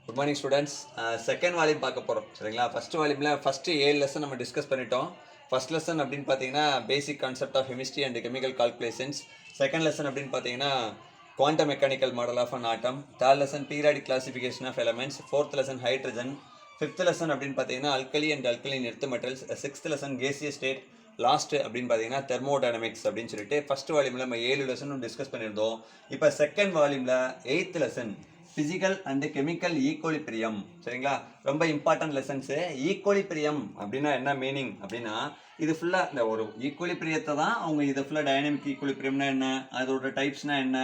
Good morning students. Second volume பார்க்க போகிறோம் சரிங்களா. ஃபஸ்ட் வால்யூமில் ஃபஸ்ட்டு 7 லெசன் நம்ம டிஸ்கஸ் பண்ணிட்டோம். ஃபஸ்ட் லெசன் அப்படின்னு பார்த்தீங்கன்னா basic concept of chemistry and chemical calculations. Second lesson அப்படின்னு பார்த்தீங்கன்னா quantum mechanical model of an atom. Third lesson periodic classification of elements. Fourth lesson hydrogen. Fifth lesson அப்படின்னு பார்த்தீங்கன்னா alkali and alkaline earth metals. Sixth lesson gaseous state. Last அப்படின்னு பார்த்தீங்கன்னா thermodynamics அப்படின்னு சொல்லிட்டு first வால்யூமில் நம்ம 7 லெசனும் discuss பண்ணியிருந்தோம். இப்போ செகண்ட் வால்யூமில் 8th lesson physical and chemical equilibrium சரிங்களா. ரொம்ப இம்பார்ட்டன்ட் லெசன்ஸு. ஈக்குவலிபிரியம் அப்படின்னா என்ன மீனிங் அப்படின்னா, இது ஃபுல்லாக இந்த ஒரு ஈக்குவலிபிரியத்தை தான் அவங்க இதை ஃபுல்லாக டைனமிக் ஈக்குவலிபிரியம்னா என்ன, அதோட டைப்ஸ்னால் என்ன,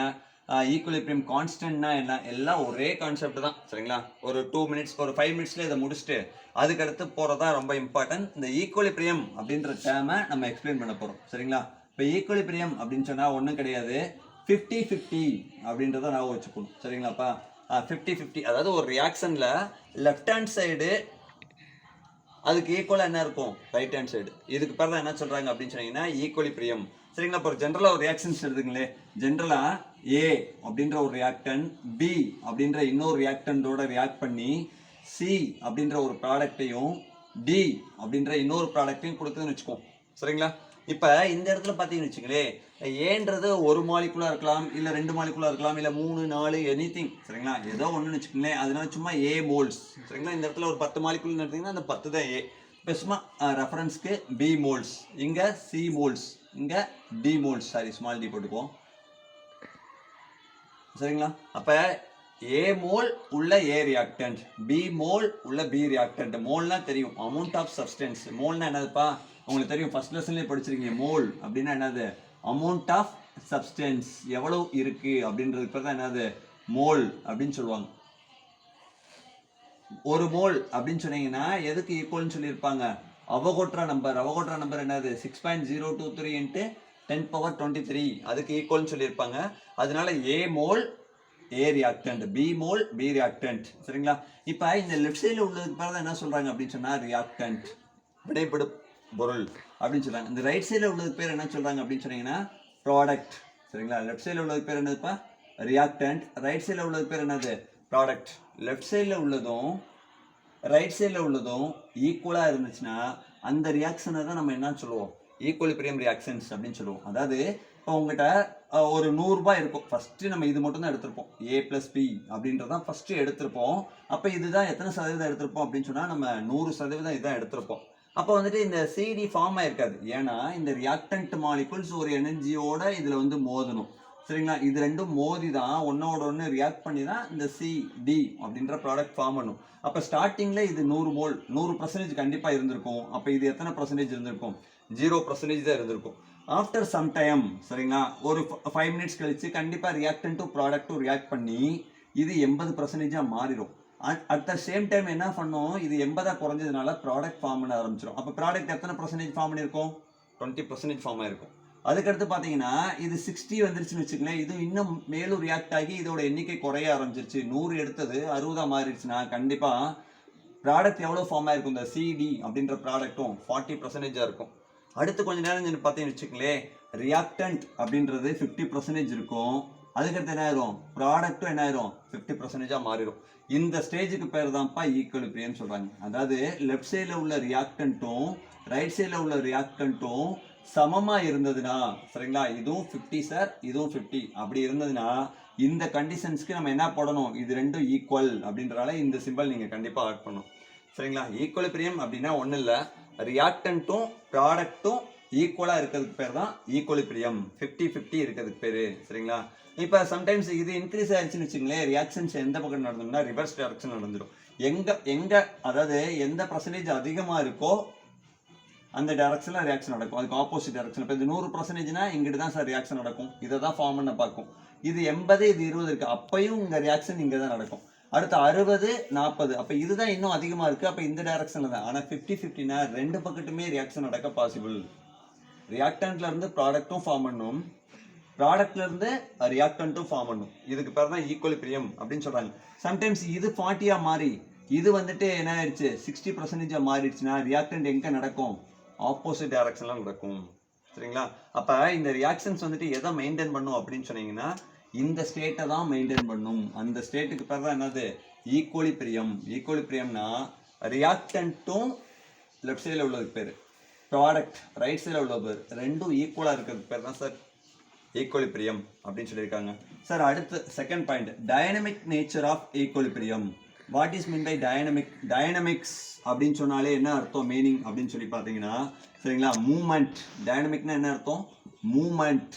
ஈக்குவலிபிரியம் கான்ஸ்டன்ட்னா என்ன, எல்லாம் ஒரே கான்செப்ட் தான் சரிங்களா. ஒரு 2 மினிட்ஸ் ஒரு 5 மினிட்ஸில் இதை முடிச்சுட்டு அதுக்கடுத்து போகிறதா ரொம்ப இம்பார்ட்டன்ட். இந்த ஈக்குவலிபிரியம் அப்படின்ற டேர்மை நம்ம எக்ஸ்பிளைன் பண்ண போகிறோம் சரிங்களா. இப்போ ஈக்குவலிபிரியம் அப்படின்னு சொன்னால் ஒன்றும் கிடையாது, 50-50 அப்படின்றத நான் வச்சுக்கணும் சரிங்களாப்பா. 50-50 அதாவது ஒரு ரியாக்ஷனில் லெஃப்ட் ஹேண்ட் சைடு அதுக்கு ஈக்குவலாக என்ன இருக்கும், ரைட் ஹேண்ட் சைடு. இதுக்கு பேர் தான் என்ன சொல்கிறாங்க அப்படின்னு சொன்னீங்கன்னா ஈக்குவலிபிரியம் சரிங்களா. இப்போ ஒரு ஜென்ரலாக ஒரு ரியாக்ஷன்ஸ் எடுத்துங்களே. ஜென்ரலாக ஏ அப்படின்ற ஒரு ரியாக்டன் பி அப்படின்ற இன்னொரு ரியாக்டன்டோட ரியாக்ட் பண்ணி சி அப்படின்ற ஒரு ப்ராடக்டையும் டி அப்படின்ற இன்னொரு ப்ராடக்டையும் கொடுக்குதுன்னு வச்சுக்கோம் சரிங்களா. இப்போ இந்த இடத்துல பார்த்தீங்கன்னு வச்சுங்களேன், ஏன்றது ஒரு மாலிகுலாக இருக்கலாம், இல்லை 2 மாலிகுலாக இருக்கலாம், இல்லை 3 4 எனிதிங் சரிங்களா. ஏதோ ஒன்றுன்னு வச்சுக்கோங்களேன், அதனால சும்மா ஏ மோல்ஸ் சரிங்களா. இந்த இடத்துல ஒரு 10 மாலிகுல் எடுத்திங்கன்னா அந்த 10 தான் ஏ. இப்போ சும்மா ரெஃபரன்ஸ்க்கு பி மோல்ஸ், இங்கே சி மோல்ஸ், இங்கே D moles, sorry small D போட்டுக்குவோம் சரிங்களா. அப்போ ஏ மோல் உள்ள ஏ ரியாக்டன்ட், பி மோல் உள்ள பி ரியாக்டன்ட். மோல்னா தெரியும், அமௌண்ட் ஆஃப் சப்ஸ்டன்ஸ். மோல்னா என்னதுப்பா உங்களுக்கு தெரியும், ஃபர்ஸ்ட் லெசன்லேயே படிச்சிருக்கீங்க. மோல் அப்படின்னா என்னது, அமௌண்ட் ஆஃப் சப்ஸ்டன்ஸ் எவ்வளவு இருக்கு அப்படின்றதுக்கு பேர் தான் என்னது, மோல் அப்படின்னு சொல்லுவாங்க. ஒரு மோல் அப்படின்னு சொன்னீங்கன்னா எதுக்கு ஈக்குவல்னு சொல்லியிருப்பாங்க, அவகோட்ரா நம்பர். அவகோட்ரா நம்பர் என்னது 6.023 × 10⁻23 அதுக்கு ஈக்குவல்னு சொல்லியிருப்பாங்க. அதனால A mole A reactant, B mole B reactant சரிங்களா. இப்போ இந்த லெஃப்ட் சைடில் உள்ளதுக்கு பேர் தான் என்ன சொல்றாங்க அப்படின்னு சொன்னா ரியாக்டன்ட், விடைபடும் பொருள் அப்படின்னு சொல்றாங்க. இந்த ரைட் சைடில் உள்ளதுக்கு பேர் என்ன சொல்றாங்க அப்படின்னு சொன்னீங்கன்னா ப்ராடக்ட் சரிங்களா. லெஃப்ட் சைடில் உள்ளதுக்கு பேர் என்னதுப்பா ரியாக்டன்ட், ரைட் சைடில் உள்ளதுக்கு பேர் என்னது ப்ராடக்ட். லெஃப்ட் சைடில் உள்ளதும் ரைட் சைடில் உள்ளதும் ஈக்குவலாக இருந்துச்சுன்னா அந்த ரியாக்ஷனை தான் நம்ம என்ன சொல்லுவோம், ஈக்குவலிபிரியம் ரியாக்ஷன்ஸ் அப்படின்னு சொல்லுவோம். அதாவது இப்போ உங்ககிட்ட ஒரு 100 ரூபாய் இருக்கும், ஃபஸ்ட்டு நம்ம இது மட்டும் தான் எடுத்திருப்போம், ஏ ப்ளஸ் பி அப்படின்றதான் ஃபஸ்ட்டு எடுத்திருப்போம். அப்போ இதுதான் எத்தனை சதவீதம் எடுத்திருப்போம் அப்படின்னு சொன்னால் நம்ம 100% இதான் எடுத்திருப்போம். அப்போ வந்துட்டு இந்த சிடி ஃபார்ம் ஆயிருக்காது, ஏன்னா இந்த ரியாக்டன்ட் மாலிகுல்ஸ் ஒரு எனர்ஜியோட இதில் வந்து மோதணும் சரிங்களா. இது ரெண்டும் மோதி தான் ஒன்னோட ஒன்று ரியாக்ட் பண்ணி தான் இந்த சிடி அப்படின்ற ப்ராடக்ட் ஃபார்ம் பண்ணும். அப்போ ஸ்டார்டிங்கில் இது 100 மோல் 100% கண்டிப்பாக இருந்திருக்கும். அப்போ இது எத்தனை பர்சன்டேஜ் இருந்திருக்கும், 0% தான் இருந்திருக்கும். ஆஃப்டர் சம் டைம் சரிங்களா, ஒரு 5 மினிட்ஸ் கழிச்சு கண்டிப்பாக ரியாக்டன்ட்டும் ப்ராடக்ட்டும் ரியாக்ட் பண்ணி இது 80%-ஆக மாறிடும். அட் த சேம் டைம் என்ன பண்ணும், இது 80 குறைஞ்சதுனால ப்ராடக்ட் ஃபார்ம் பண்ண ஆரம்பிச்சிடும். அப்போ ப்ராடக்ட் எத்தனை பர்சன்டேஜ் ஃபார்ம் பண்ணியிருக்கும், 20% ஃபார்ம் ஆயிருக்கும். அதுக்கடுத்து பார்த்தீங்கன்னா இது 60 வந்துருச்சுன்னு வச்சுக்கங்களேன், இது இன்னும் மேலும் ரியாக்ட் ஆகி இதோட எண்ணிக்கை குறைய ஆரம்பிச்சிருச்சு. 100 எடுத்தது 60 மாறிடுச்சுன்னா கண்டிப்பாக ப்ராடக்ட் எவ்வளோ ஃபார்ம் ஆயிருக்கும், இந்த சிடி அப்படின்ற ப்ராடக்ட்டும் 40%-ஆக இருக்கும். அடுத்து கொஞ்ச நேரம் பார்த்தீங்கன்னு வச்சுக்கங்களேன், ரியாக்டன்ட் அப்படின்றது 50% இருக்கும். அதுக்கடுத்து என்ன ஆயிரும், ப்ராடக்ட்டும் என்ன ஆயிரும் 50%-ஆக மாறிடும். இந்த ஸ்டேஜுக்கு பேர் தான்ப்பா ஈக்குவலிபிரியம் சொல்றாங்க. அதாவது லெஃப்ட் சைடில் உள்ள ரியாக்டன்ட்டும் ரைட் சைடில் உள்ள ரியாக்டன்ட்டும் சமமா இருந்ததுன்னா சரிங்களா, இதுவும் 50 சார் இதுவும் 50 அப்படி இருந்ததுன்னா இந்த கண்டிஷன்ஸ்க்கு நம்ம என்ன போடணும், இது ரெண்டும் ஈக்குவல் அப்படின்றதால இந்த சிம்பிள் நீங்க கண்டிப்பா ஆட் பண்ணணும் சரிங்களா. ஈக்குவலிபிரியம் அப்படின்னா ஒன்றும் இல்லை, ரியாக்டன்ட்டும் ப்ராடக்ட்டும் ஈக்குவலாக இருக்கிறதுக்கு பேர் தான் ஈக்குவலிபிரியம். 50-50 இருக்கிறதுக்கு பேர் சரிங்களா. இப்போ சம்டைம்ஸ் இது இன்க்ரீஸ் ஆயிடுச்சுன்னு வச்சுங்களேன், ரியாக்ஷன்ஸ் எந்த பக்கம் நடந்தோம்னா ரிவர்ஸ் டைரக்ஷன் நடந்துடும். எங்கே அதாவது எந்த பர்சன்டேஜ் அதிகமாக இருக்கோ அந்த டைரக்ஷனில் ரியாக்ஷன் நடக்கும், அதுக்கு ஆப்போசிட் டைரக்ஷன். இப்போ இது 100%னா இங்கிட்டு தான் சார் ரியாக்ஷன் நடக்கும், இதை தான் ஃபார்ம் பண்ண பார்க்கும். இது 80 இது 20 இருக்குது, அப்பையும் இங்கே ரியாக்ஷன் இங்கே தான் நடக்கும். அடுத்து 60 40, அப்போ இதுதான் இன்னும் அதிகமாக இருக்குது, அப்போ இந்த டைரக்ஷனில் தான். ஆனால் 50-50னா ரெண்டு பக்கத்துமே ரியாக்ஷன் நடக்க பாசிபிள். ரியாக்டன்ட்ல இருந்து ப்ராடக்ட்டும் ஃபார்ம் பண்ணும், ப்ராடக்ட்ல இருந்து ரியாக்டன்ட்டும் ஃபார்ம் பண்ணும். இதுக்கு பேர் தான் ஈக்குவலிபிரியம் அப்படின்னு சொல்றாங்க. சம்டைம்ஸ் இது 40-ஆ மாறி இது வந்துட்டு என்ன ஆயிடுச்சு 60%-ஆ மாறிடுச்சுன்னா ரியாக்டன்ட் எங்கே நடக்கும், ஆப்போசிட் டைரக்ஷன்ல நடக்கும் சரிங்களா. அப்போ இந்த ரியாக்ஷன்ஸ் வந்துட்டு எதை மெயின்டைன் பண்ணும் அப்படின்னு சொன்னீங்கன்னா இந்த ஸ்டேட்டை தான் மெயின்டைன் பண்ணும். அந்த ஸ்டேட்டுக்கு பேர் தான் என்னது ஈக்குவலிபிரியம்னா ரியாக்டன்ட்டும் லெஃப்ட் சைடில் உள்ளதுக்கு பேர், ப்ராடக்ட் ரைட் சைடில் உள்ள பேர், ரெண்டும் ஈக்குவலாக இருக்கிறதுக்கு பேர் தான் சார் ஈக்குவலிபிரியம் அப்படின்னு சொல்லியிருக்காங்க. சார் அடுத்து second point, dynamic nature of equilibrium. What is mean by dynamics அப்படின்னு சொன்னாலே என்ன அர்த்தம் மீனிங் அப்படின்னு சொல்லி பார்த்தீங்கன்னா சரிங்களா, மூமெண்ட். டைனமிக்னா என்ன அர்த்தம்? மூமெண்ட்.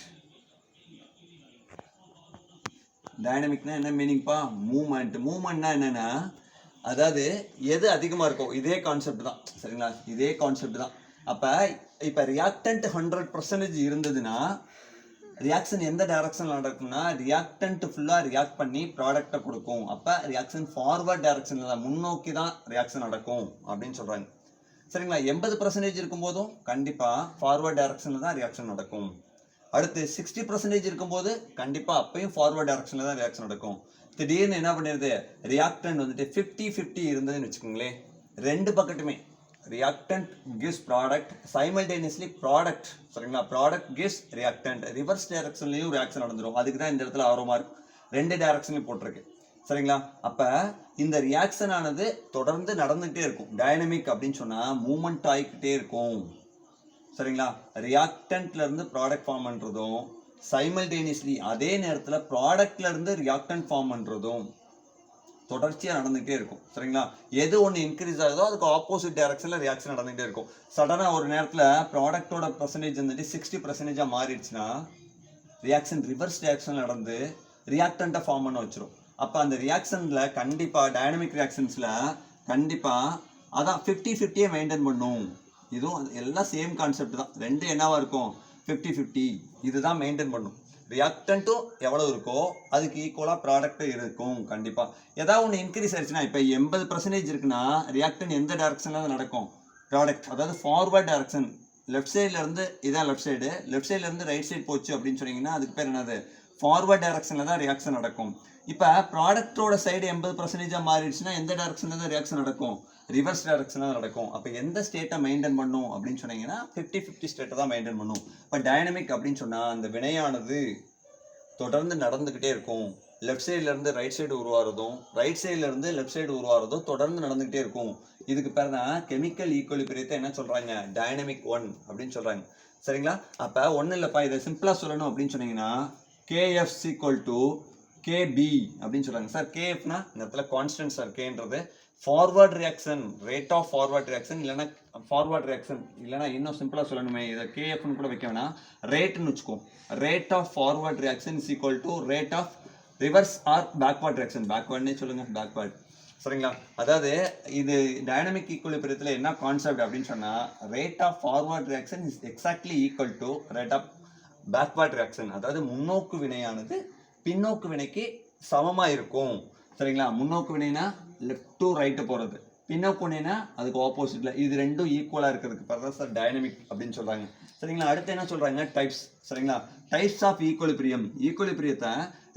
டைனமிக்னா என்ன மீனிங்ப்பா? மூமெண்ட்னா என்னன்னா, அதாவது எது அதிகமாக இருக்கும், இதே கான்செப்ட் தான் சரிங்களா, இதே கான்செப்ட் தான். அப்போ இப்போ ரியாக்டன்ட் 100% இருந்ததுன்னா ரியாக்ஷன் எந்த டைரக்ஷனில் நடக்கும்னா, ரியாக்டன்ட் ஃபுல்லாக ரியாக்ட் பண்ணி ப்ராடக்டை கொடுக்கும். அப்போ ரியாக்ஷன் ஃபார்வர்ட் டைரக்ஷனில் தான், முன்னோக்கி தான் ரியாக்ஷன் நடக்கும் அப்படின்னு சொல்கிறாங்க சரிங்களா. 80% இருக்கும்போதும் கண்டிப்பாக ஃபார்வர்ட் டைரக்ஷனில் தான் ரியாக்ஷன் நடக்கும். அடுத்து 60% இருக்கும்போது கண்டிப்பாக அப்பயும் ஃபார்வர்ட் டைரக்ஷனில் தான் ரியாக்ஷன் நடக்கும். திடீர்னு என்ன பண்ணிடுது, ரியாக்டன்ட் வந்துட்டு 50-50 இருந்ததுன்னு வச்சுக்கோங்களேன், ரெண்டு பக்கத்துமே reactant gives product, simultaneously product சரிங்களா, product gives reactant, ரிவர்ஸ் டைரக்ஷன்லயும் ரியாக்ஷன் நடந்துரும். அதுக்கு தான் இந்த இடத்துல ஆரோ மார்க் ரெண்டு டைரக்ஷன்லயும் போட்டிருக்கு சரிங்களா. அப்ப இந்த ரியாக்ஷன் ஆனது தொடர்ந்து நடந்துகிட்டே இருக்கும். டைனமிக் அப்படின்னு சொன்னா மூவ்மெண்ட் ஆகிக்கிட்டே இருக்கும் சரிங்களா. ரியாக்டன்ட்ல இருந்து ப்ராடக்ட் ஃபார்ம் பண்றதும், சைமல்டேனியஸ்லி அதே நேரத்தில் ப்ராடக்ட்ல இருந்து ரியாக்டன்ட் ஃபார்ம் பண்றதும் தொடர்ச்சியாக நடந்துகிட்டே இருக்கும் சரிங்களா. எது ஒன்று இன்க்ரீஸ் ஆகுதோ அதுக்கு ஆப்போசிட் டைரக்ஷனில் ரியாக்ஷன் நடந்துகிட்டே இருக்கும். சடனாக ஒரு நேரத்தில் ப்ராடக்டோட பர்சன்டேஜ் வந்துட்டு 60% மாறிடுச்சுன்னா ரியாக்ஷன் ரிவர்ஸ் ரியாக்ஷன் நடந்து ரியாக்டண்ட்டை ஃபார்ம் பண்ண வச்சிரும். அப்போ அந்த ரியாக்ஷனில் கண்டிப்பாக டைனமிக் ரியாக்ஷன்ஸில் கண்டிப்பாக அதான் 50-50 மெயின்டைன் பண்ணும். இதுவும் எல்லாம் சேம் கான்செப்ட் தான், ரெண்டு என்னவா இருக்கும் 50-50 இதுதான் மெயின்டைன் பண்ணும். ரியாக்டன்ட்டும் எவ்வளோ இருக்கோ அதுக்கு ஈக்குவலாக ப்ராடக்ட்டும் இருக்கும். கண்டிப்பாக ஏதாவது ஒன்று இன்க்ரீஸ் ஆயிடுச்சுன்னா, இப்போ 80% இருக்குன்னா ரியாக்டன் எந்த டைரக்ஷனில் தான் நடக்கும், ப்ராடக்ட், அதாவது ஃபார்வர்ட் டைரக்ஷன். லெஃப்ட் சைட்லேருந்து இதான் லெஃப்ட் சைட்லேருந்து ரைட் சைடு போச்சு அப்படின்னு சொன்னீங்கன்னா அதுக்கு பேர் என்னது, ஃபார்வர்ட் டைரக்ஷனில் தான் ரியாக்ஷன் நடக்கும். இப்போ ப்ராடக்டோட சைடு 80% மாறிடுச்சுன்னா எந்த டைரக்ஷனில் தான் ரியாக்ஷன் நடக்கும், ரிவர்ஸ் டைரக்ஷனாக நடக்கும். அப்போ எந்த ஸ்டேட்டை மெயின்டைன் பண்ணும் அப்படின்னு சொன்னீங்கன்னா 50-50 ஸ்டேட்டை தான் மெயின்டைன் பண்ணும். இப்போ டைனமிக் அப்படின்னு சொன்னால் அந்த வினையானது தொடர்ந்து நடந்துக்கிட்டே இருக்கும். லெஃப்ட் சைட்லேருந்து ரைட் சைடு உருவாகிறதும், ரைட் சைட்லேருந்து லெஃப்ட் சைடு உருவாகிறதும் தொடர்ந்து நடந்துக்கிட்டே இருக்கும். இதுக்கு பேர் தான் கெமிக்கல் ஈக்குவலிபிரியத்தை என்ன சொல்கிறாங்க, டைனமிக் 1 அப்படின்னு சொல்கிறாங்க சரிங்களா. அப்போ ஒன்றும் இல்லைப்பா, இதை சிம்பிளாக சொல்லணும் அப்படின்னு சொன்னீங்கன்னா KF = KB அப்படின்னு சொல்கிறாங்க. சார் KFனா இந்த இடத்துல கான்ஸ்டன்ட் சார், கேன்றது forward reaction, rate of forward reaction, இல்லைனா ஃபார்வர்ட் ரியாக்ஷன், இல்லைனா இன்னும் சிம்பிளாக சொல்லணுமே இதை KFன்னு கூட வைக்க வேணாம், ரேட்னு வச்சுக்கோ. Rate of forward reaction is equal to rate of reverse or backward reaction. பேக்வர்ட்னே சொல்லுங்கள், பேக்வர்ட் சரிங்களா. அதாவது இது டைனமிக் ஈக்குவலிபிரியத்தில் என்ன கான்செப்ட் அப்படின்னு சொன்னால், rate of forward reaction is exactly equal to rate of backward reaction. அதாவது முன்னோக்கு வினையானது பின்னோக்கு வினைக்கு சமமாக இருக்கும் சரிங்களா. முன்னோக்கு வினைனா லெஃப்ட் டு ரைட்டு போகிறது, பின்னோக்கு வினைனா அதுக்கு ஆப்போசிட்டில், இது ரெண்டும் ஈக்குவலாக இருக்கிறதுக்கு பேர் தான் சார் டைனமிக் அப்படின்னு சொல்கிறாங்க சரிங்களா. அடுத்து என்ன சொல்கிறாங்க, டைப்ஸ் சரிங்களா. Types of equilibrium. ஈக்குவலிபிரியத்தை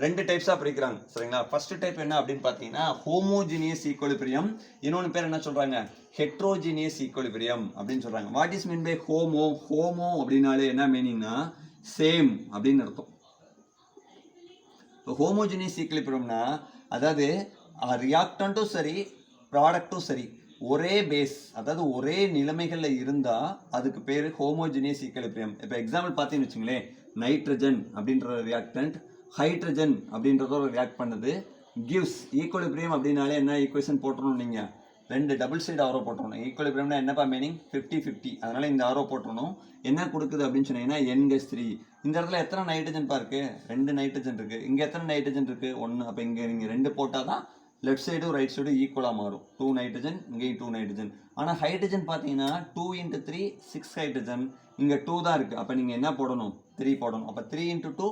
ரெண்டு டைப்ஸாக பிரிக்கிறாங்க சரிங்களா. ஃபர்ஸ்ட் டைப் என்ன அப்படின்னு பார்த்தீங்கன்னா ஹோமோஜினியஸ் ஈக்குவலிபிரியம், இன்னொன்று பேர் என்ன சொல்கிறாங்க, ஹெட்ரோஜினியஸ் ஈக்குவலிபிரியம் அப்படின்னு சொல்கிறாங்க. What is mean by homo? Homo அப்படின்னாலே என்ன மீனிங்னா சேம் அப்படின்னு அர்த்தம். இப்போ ஹோமோஜினியஸ் ஈக்குவலிபிரியம்னா அதாவது ரியாக்டன்ட்டும் சரி ப்ராடக்ட்டும் சரி ஒரே பேஸ், அதாவது ஒரே நிலைமைகளில் இருந்தால் அதுக்கு பேர் ஹோமோஜினியஸ் ஈக்குவலிபிரியம். இப்போ எக்ஸாம்பிள் பார்த்தீங்கன்னு வச்சுங்களேன், நைட்ரஜன் அப்படின்ற ரியாக்டன்ட் ஹைட்ரஜன் அப்படின்றதோட ரியாக்ட் பண்ணுது, கிவ்ஸ். ஈக்குவலிபிரியம் அப்படின்னாலே என்ன ஈக்குவேஷன் போட்டுறணும், நீங்கள் ரெண்டு டபுள் சைடு ஆரோ போட்டுறணும். ஈக்குவலிபிரியம்னா என்னப்பா மீனிங், 50-50, அதனால் இந்த ஆரோ போட்டுறணும். என்ன கொடுக்குது அப்படின்னு சொன்னீங்கன்னா N-3. இந்த இடத்துல எத்தனை நைட்ரஜன் இருக்கு, 2 நைட்ரஜன் இருக்குது. இங்கே எத்தனை நைட்ரஜன் இருக்குது, 1. அப்போ இங்கே நீங்கள் 2 போட்டால் தான் லெஃப்ட் சைடும் ரைட் சைடும் ஈக்குவலாக மாறும். 2 நைட்ரஜன், இங்கேயும் 2 நைட்ரஜன். ஆனால் ஹைட்ரஜன் பார்த்தீங்கன்னா 2 × 3 6 ஹைட்ரஜன், இங்கே 2 தான் இருக்குது. அப்போ நீங்கள் என்ன போடணும், 3 போடணும். அப்போ 3 × 2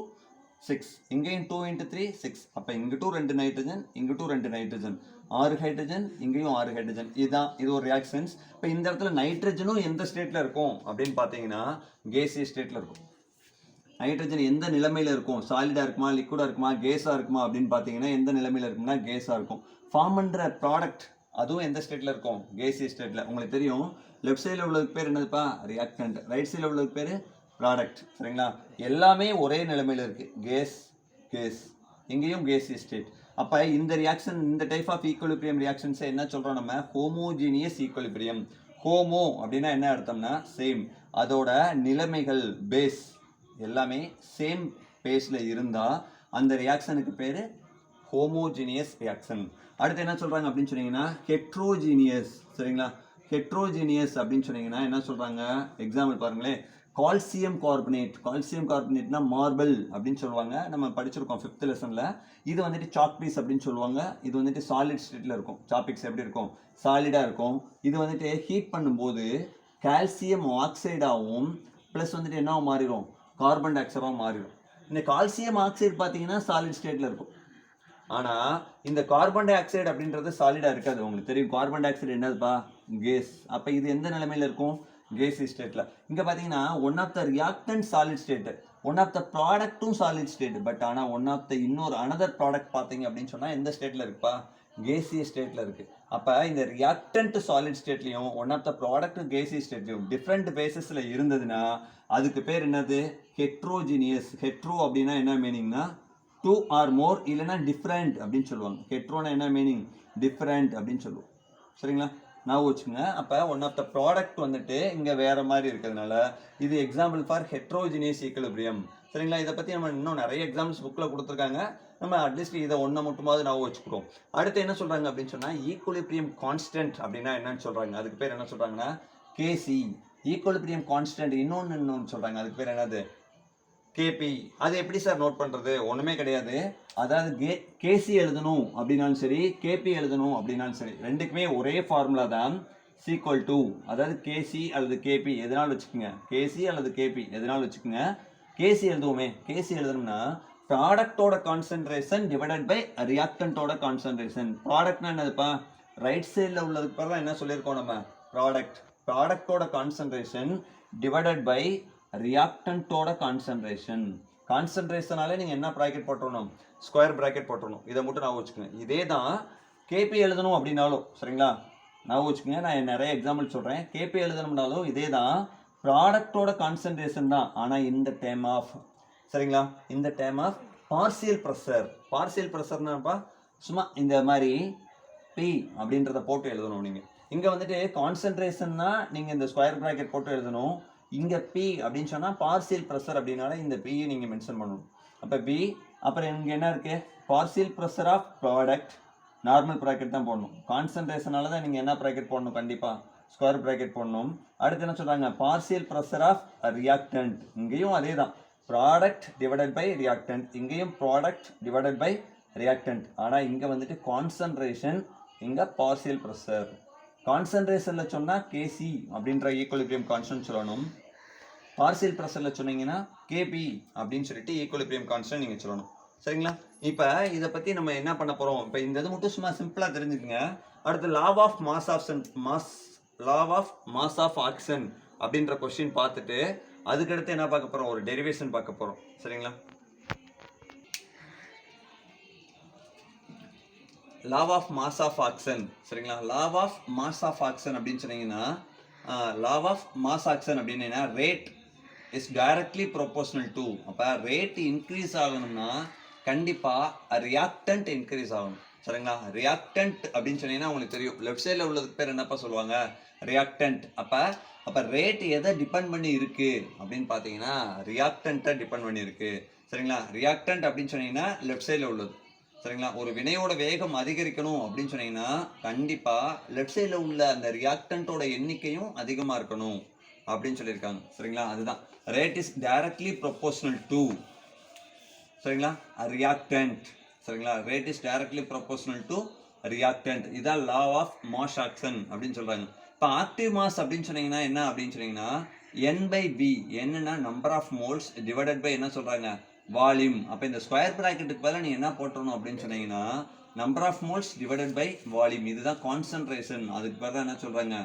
6, இங்கேயும் 2 × 3 6. அப்போ இங்கிட்டும் 2 நைட்ரஜன், இங்கிட்டும் 2 நைட்ரஜன், 6 ஹைட்ரஜன், இங்கேயும் 6 ஹைட்ரஜன். இதுதான் இது ஒரு ரியாக்ஷன்ஸ். இப்போ இந்த இடத்துல நைட்ரஜனும் எந்த ஸ்டேட்டில் இருக்கும் அப்படின்னு பார்த்தீங்கன்னா கேசியஸ் ஸ்டேட்டில் இருக்கும். நைட்ரஜன் எந்த நிலைமையில் இருக்கும், சாலிடாக இருக்குமா, லிக்விடாக இருக்குமா, கேஸாக இருக்குமா அப்படின்னு பார்த்தீங்கன்னா எந்த நிலைமையில் இருக்கும்னா கேஸாக இருக்கும். ஃபார்ம் பண்ணுற ப்ராடக்ட் அதுவும் எந்த ஸ்டேட்டில் இருக்கும், கேசியஸ் ஸ்டேட்டில். உங்களுக்கு தெரியும் லெஃப்ட் சைடில் உள்ளதுக்கு பேர் என்னதுப்பா, ரியாக்டன்ட், ரைட் சைடில் உள்ளதுக்கு பேர் ப்ராடக்ட் சரிங்களா. எல்லாமே ஒரே நிலைமையில் இருக்குது, கேஸ் கேஸ், இங்கேயும் கேசியஸ் ஸ்டேட். அப்போ இந்த ரியாக்ஷன், இந்த டைப் ஆஃப் ஈக்குலிபிரியம் ரியாக்ஷன்ஸை என்ன சொல்கிறோம் நம்ம? Homogeneous equilibrium. ஹோமோ அப்படின்னா என்ன அர்த்தம்னா சேம். அதோட நிலைமைகள் பேஸ் எல்லாமே சேம் பேஸில் இருந்தால் அந்த ரியாக்ஷனுக்கு பேர் ஹோமோஜீனியஸ் ரியாக்ஷன். அடுத்து என்ன சொல்கிறாங்க அப்படின்னு சொன்னீங்கன்னா ஹெட்ரோஜீனியஸ். சரிங்களா? ஹெட்ரோஜீனியஸ் அப்படின்னு சொன்னீங்கன்னா என்ன சொல்கிறாங்க? எக்ஸாம்பிள் பாருங்களேன். Calcium carbonate. கால்சியம் கார்பனேட்னா மார்பிள் அப்படின்னு சொல்லுவாங்க, நம்ம படிச்சிருக்கோம் 5th லெசனில். இது வந்துட்டு சாக் பீஸ் அப்படின்னு சொல்லுவாங்க. இது வந்துட்டு சாலிட் ஸ்டேட்டில் இருக்கும். சாப்பிக்ஸ் எப்படி இருக்கும்? சாலிடாக இருக்கும். இது வந்துட்டு ஹீட் பண்ணும்போது கால்சியம் ஆக்சைடாகவும் ப்ளஸ் வந்துட்டு என்ன மாறிடும்? கார்பன் டை ஆக்சைடாகவும் மாறிடும். இந்த கால்சியம் ஆக்சைடு பார்த்தீங்கன்னா சாலிட் ஸ்டேட்டில் இருக்கும். ஆனால் இந்த கார்பன் டை ஆக்சைடு அப்படின்றது சாலிடாக இருக்காது. உங்களுக்கு தெரியும் கார்பன் டை ஆக்சைடு என்னதுப்பா? கேஸ். அப்போ இது எந்த நிலைமையில் இருக்கும்? கேசி ஸ்டேட்டில். இங்கே பார்த்தீங்கன்னா one of the reactant solid state, one of the ப்ராடக்ட்டும் சாலிட் ஸ்டேட். பட் ஆனால் ஒன் ஆஃப் த இன்னொரு அனதர் ப்ராடக்ட் பார்த்தீங்க அப்படின்னு சொன்னால் எந்த ஸ்டேட்டில் இருக்குப்பா? கேசி ஸ்டேட்டில் இருக்குது. அப்போ இந்த ரியாக்டன்ட் சாலிட் ஸ்டேட்லையும் one of the product gaseous ஸ்டேட்லையும் டிஃப்ரெண்ட் பேசிஸில் இருந்ததுன்னா அதுக்கு பேர் என்னது? ஹெட்ரோஜீனியஸ். ஹெட்ரோ அப்படின்னா என்ன மீனிங்னா 2 or more, இல்லைன்னா டிஃப்ரெண்ட் அப்படின்னு சொல்லுவாங்க. ஹெட்ரோனா என்ன மீனிங்? டிஃப்ரெண்ட் அப்படின்னு சொல்லுவோம். சரிங்களா? நான் வச்சுக்கோங்க. அப்போ ஒன் ஆஃப் த ப்ராடக்ட் வந்துட்டு இங்கே வேறு மாதிரி இருக்கிறதுனால இது எக்ஸாம்பிள் ஃபார் ஹெட்ரோஜினியஸ் ஈக்குலிபிரியம். சரிங்களா? இதை பற்றி நம்ம இன்னும் நிறைய எக்ஸாம்பிள்ஸ் புக்கில் கொடுத்துருக்காங்க. நம்ம அட்லீஸ்ட் இதை ஒன்றை மட்டுமாவது நான் வச்சுக்கிறோம். அடுத்து என்ன சொல்கிறாங்க அப்படின்னு சொன்னால் ஈக்குலிபிரியம் கான்ஸ்டன்ட் அப்படின்னா என்னன்னு சொல்கிறாங்க? அதுக்கு பேர் என்ன சொல்கிறாங்கன்னா கேசி. ஈக்குலிபிரியம் கான்ஸ்டன்ட் இன்னொன்று சொல்கிறாங்க, அதுக்கு பேர் என்னது? கேபி. அது எப்படி சார் நோட் பண்ணுறது? ஒன்றுமே கிடையாது. அதாவது கேசி எழுதணும் அப்படின்னாலும் சரி, கேபி எழுதணும் அப்படின்னாலும் சரி, ரெண்டுக்குமே ஒரே ஃபார்முலா தான். சீக்வல் டு, அதாவது கேசி அல்லது கேபி எதனாலும் வச்சுக்கோங்க. கேசி அல்லது கேபி எதனாலும் வச்சுக்கோங்க. கேசி எழுதுவோமே. கேசி எழுதணும்னா ப்ராடக்டோட கான்சன்ட்ரேஷன் டிவைடட் பை ரியாக்டன்ட்டோட கான்சன்ட்ரேஷன். ப்ராடக்ட்னா என்னதுப்பா? ரைட் சைடில் உள்ளதுக்கு பிறகு என்ன சொல்லியிருக்கோம் நம்ம? ப்ராடக்ட். ப்ராடக்டோட கான்சன்ட்ரேஷன் டிவைடட் பை ரியாக்டன்ட்டோட கான்சன்ட்ரேஷன். கான்சன்ட்ரேஷனாலே நீங்கள் என்ன ப்ராக்கெட் போட்டுருணும்? ஸ்கொயர் ப்ராக்கெட் போட்டுருணும். இதை மட்டும் நான் வச்சுக்கோங்க. இதே தான் கேபி எழுதணும் அப்படின்னாலும் சரிங்களா? நான் வச்சுக்கோங்க. நான் நிறைய எக்ஸாம்பிள் சொல்கிறேன். கேபி எழுதணும்னாலும் இதே தான், ப்ராடக்டோட கான்சன்ட்ரேஷன் தான். ஆனால் இந்த டேம் ஆஃப், சரிங்களா, இந்த term of partial pressure. Partial ப்ரெஷர்னாப்பா சும்மா இந்த மாதிரி பி அப்படின்றத போட்டு எழுதணும். நீங்கள் இங்கே வந்துட்டு கான்சன்ட்ரேஷன்னா நீங்கள் இந்த ஸ்கொயர் ப்ராக்கெட் போட்டு எழுதணும். இங்கே பி அப்படின்னு சொன்னால் பார்சியல் ப்ரெஷர் அப்படின்னால இந்த பியை நீங்கள் மென்ஷன் பண்ணணும். அப்போ பி, அப்புறம் இங்கே என்ன இருக்குது? Partial pressure of product. Normal bracket தான் போடணும். கான்சன்ட்ரேஷனால தான் நீங்கள் என்ன ப்ராக்கெட் போடணும்? கண்டிப்பாக ஸ்கொயர் ப்ராக்கெட் போடணும். அடுத்து என்ன சொல்கிறாங்க? Partial pressure of reactant. இங்கேயும் அதே தான், ப்ராடக்ட் டிவைடட் பை ரியாக்டன்ட். இங்கேயும் ப்ராடக்ட் டிவைடட் பை ரியாக்டன்ட். ஆனால் இங்கே வந்துட்டு கான்சன்ட்ரேஷன், இங்கே பார்சியல் ப்ரெஷர். கான்சன்ட்ரேஷனில் சொன்னால் கேசி அப்படின்ற ஈக்குலிபிரியம் கான்ஸ்டன்ட் சொல்லணும். பார்சியல் ப்ரெஷரில் சொன்னீங்கன்னா கேபி அப்படின்னு சொல்லிட்டு ஈக்குலிபிரியம் கான்ஸ்டன்ட் நீங்கள் சொல்லணும். சரிங்களா? இப்போ இதை பற்றி நம்ம என்ன பண்ண போகிறோம்? இப்போ இந்த இது மட்டும் சும்மா சிம்பிளாக தெரிஞ்சுக்கங்க. அடுத்து law of mass of action அப்படின்ற கொஸ்டின் பார்த்துட்டு அதுக்கடுத்து என்ன பார்க்க போகிறோம்? ஒரு டெரிவேஷன் பார்க்க போகிறோம். சரிங்களா? Law of mass of action. சரிங்களா? Law of mass of action அப்படின்னு சொன்னீங்கன்னா, லா ஆஃப் மாஸ் ஆக்சன் அப்படின்னா rate is directly proportional to. அப்போ ரேட் இன்க்ரீஸ் ஆகணும்னா கண்டிப்பாக ரியாக்டன்ட் இன்க்ரீஸ் ஆகணும். சரிங்களா? ரியாக்டன்ட் அப்படின்னு சொன்னீங்கன்னா உங்களுக்கு தெரியும், லெஃப்ட் சைடில் உள்ளதுக்கு பேர் என்னப்பா சொல்லுவாங்க? ரியாக்டன்ட். அப்போ ரேட் எதை டிபெண்ட் பண்ணி இருக்கு அப்படின்னு பார்த்தீங்கன்னா ரியாக்டன்ட்டை டிபெண்ட் பண்ணி இருக்கு. சரிங்களா? ரியாக்டன்ட் அப்படின்னு சொன்னீங்கன்னா லெஃப்ட் சைடில் உள்ளது. சரிங்களா? ஒரு வினையோட வேகம் அதிகரிக்கணும் அப்படின்னு சொன்னீங்கன்னா கண்டிப்பாக லெஃப்ட் சைடில் உள்ள அந்த ரியாக்டன்ட்டோட எண்ணிக்கையும் அதிகமாக இருக்கணும் அப்படின்னு சொல்லியிருக்காங்க. சரிங்களா? அதுதான் rate is directly proportional to, சரிங்களா, ரியாக்டன்ட். சரிங்களா? Rate is directly proportional to reactant. இதான் லா ஆஃப் மாஸ் ஆக்சன் அப்படின்னு சொல்கிறாங்க. இப்போ ஆக்டிவ் மாஸ் அப்படின்னு சொன்னீங்கன்னா என்ன அப்படின்னு சொன்னீங்கன்னா N/V. என்னன்னா number of moles divided by என்ன சொல்கிறாங்க? வால்யூம். அப்போ இந்த ஸ்கொயர் ப்ராக்கெட்டுக்கு பதிலாக நீ என்ன போட்டணும் அப்படின்னு சொன்னீங்கன்னா number of moles divided by volume. இதுதான் கான்சன்ட்ரேஷன். அதுக்கு பதிலாக என்ன சொல்கிறாங்க?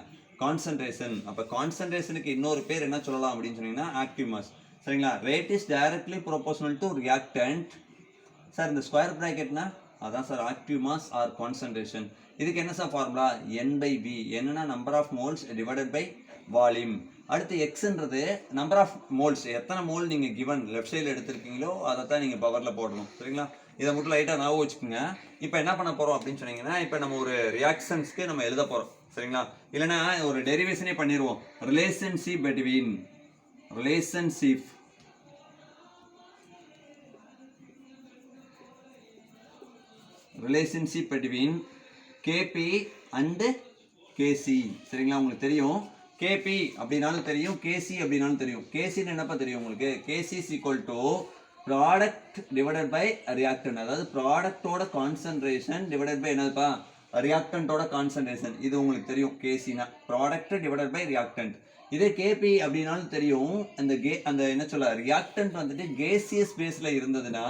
கான்சன்ட்ரேஷன். அப்போ கான்சன்ட்ரேஷனுக்கு இன்னொரு பேர் என்ன சொல்லலாம் அப்படின்னு சொன்னீங்கன்னா ஆக்டிவ் மாஸ். சரிங்களா? Rate is directly proportional to reactant. Sir இந்த ஸ்கொயர் ப்ராக்கெட்னா அதான் sir active mass or concentration. இதுக்கு என்ன சார் ஃபார்முலா? N/V. என்னன்னா number of moles divided by volume. அடுத்து எக்ஸ்ன்றது நம்பர் ஆஃப் மோல்ஸ், எத்தனை மோல் நீங்கள் கிவன் லெஃப்ட் சைடில் எடுத்திருக்கீங்களோ அதை தான் நீங்கள் பவரில் போடணும். சரிங்களா? இதை மட்டும் லைட்டாக ஞாபகம் வச்சுக்கோங்க. இப்போ என்ன பண்ண போகிறோம் அப்படின்னு சொன்னீங்கன்னா, இப்போ நம்ம ஒரு ரியாக்ஷன்ஸ்க்கு நம்ம எழுத போகிறோம் சரிங்களா. இல்லைன்னா ஒரு டெரிவேஷனே பண்ணிடுவோம். Relationship between KP and KC சரிங்களா. உங்களுக்கு தெரியும் KP அப்படின்னாலும் தெரியும், KC அப்படின்னாலும் தெரியும். KCன்னு என்னப்பா தெரியும் உங்களுக்கு? KC is equal to product divided by reactant, அதாவது ப்ராடக்டோட கான்சன்ட்ரேஷன் டிவைடட் பை என்னதுப்பா ரியாக்டன்ட்டோட கான்சன்ட்ரேஷன். இது உங்களுக்கு தெரியும் கேசினா ப்ராடக்ட் டிவைடட் பை ரியாக்டன்ட். இதே KP அப்படின்னாலும் தெரியும். அந்த என்ன சொல்ல ரியாக்டன்ட் வந்துட்டு கேசியஸ் பேஸ்ல இருந்ததுன்னா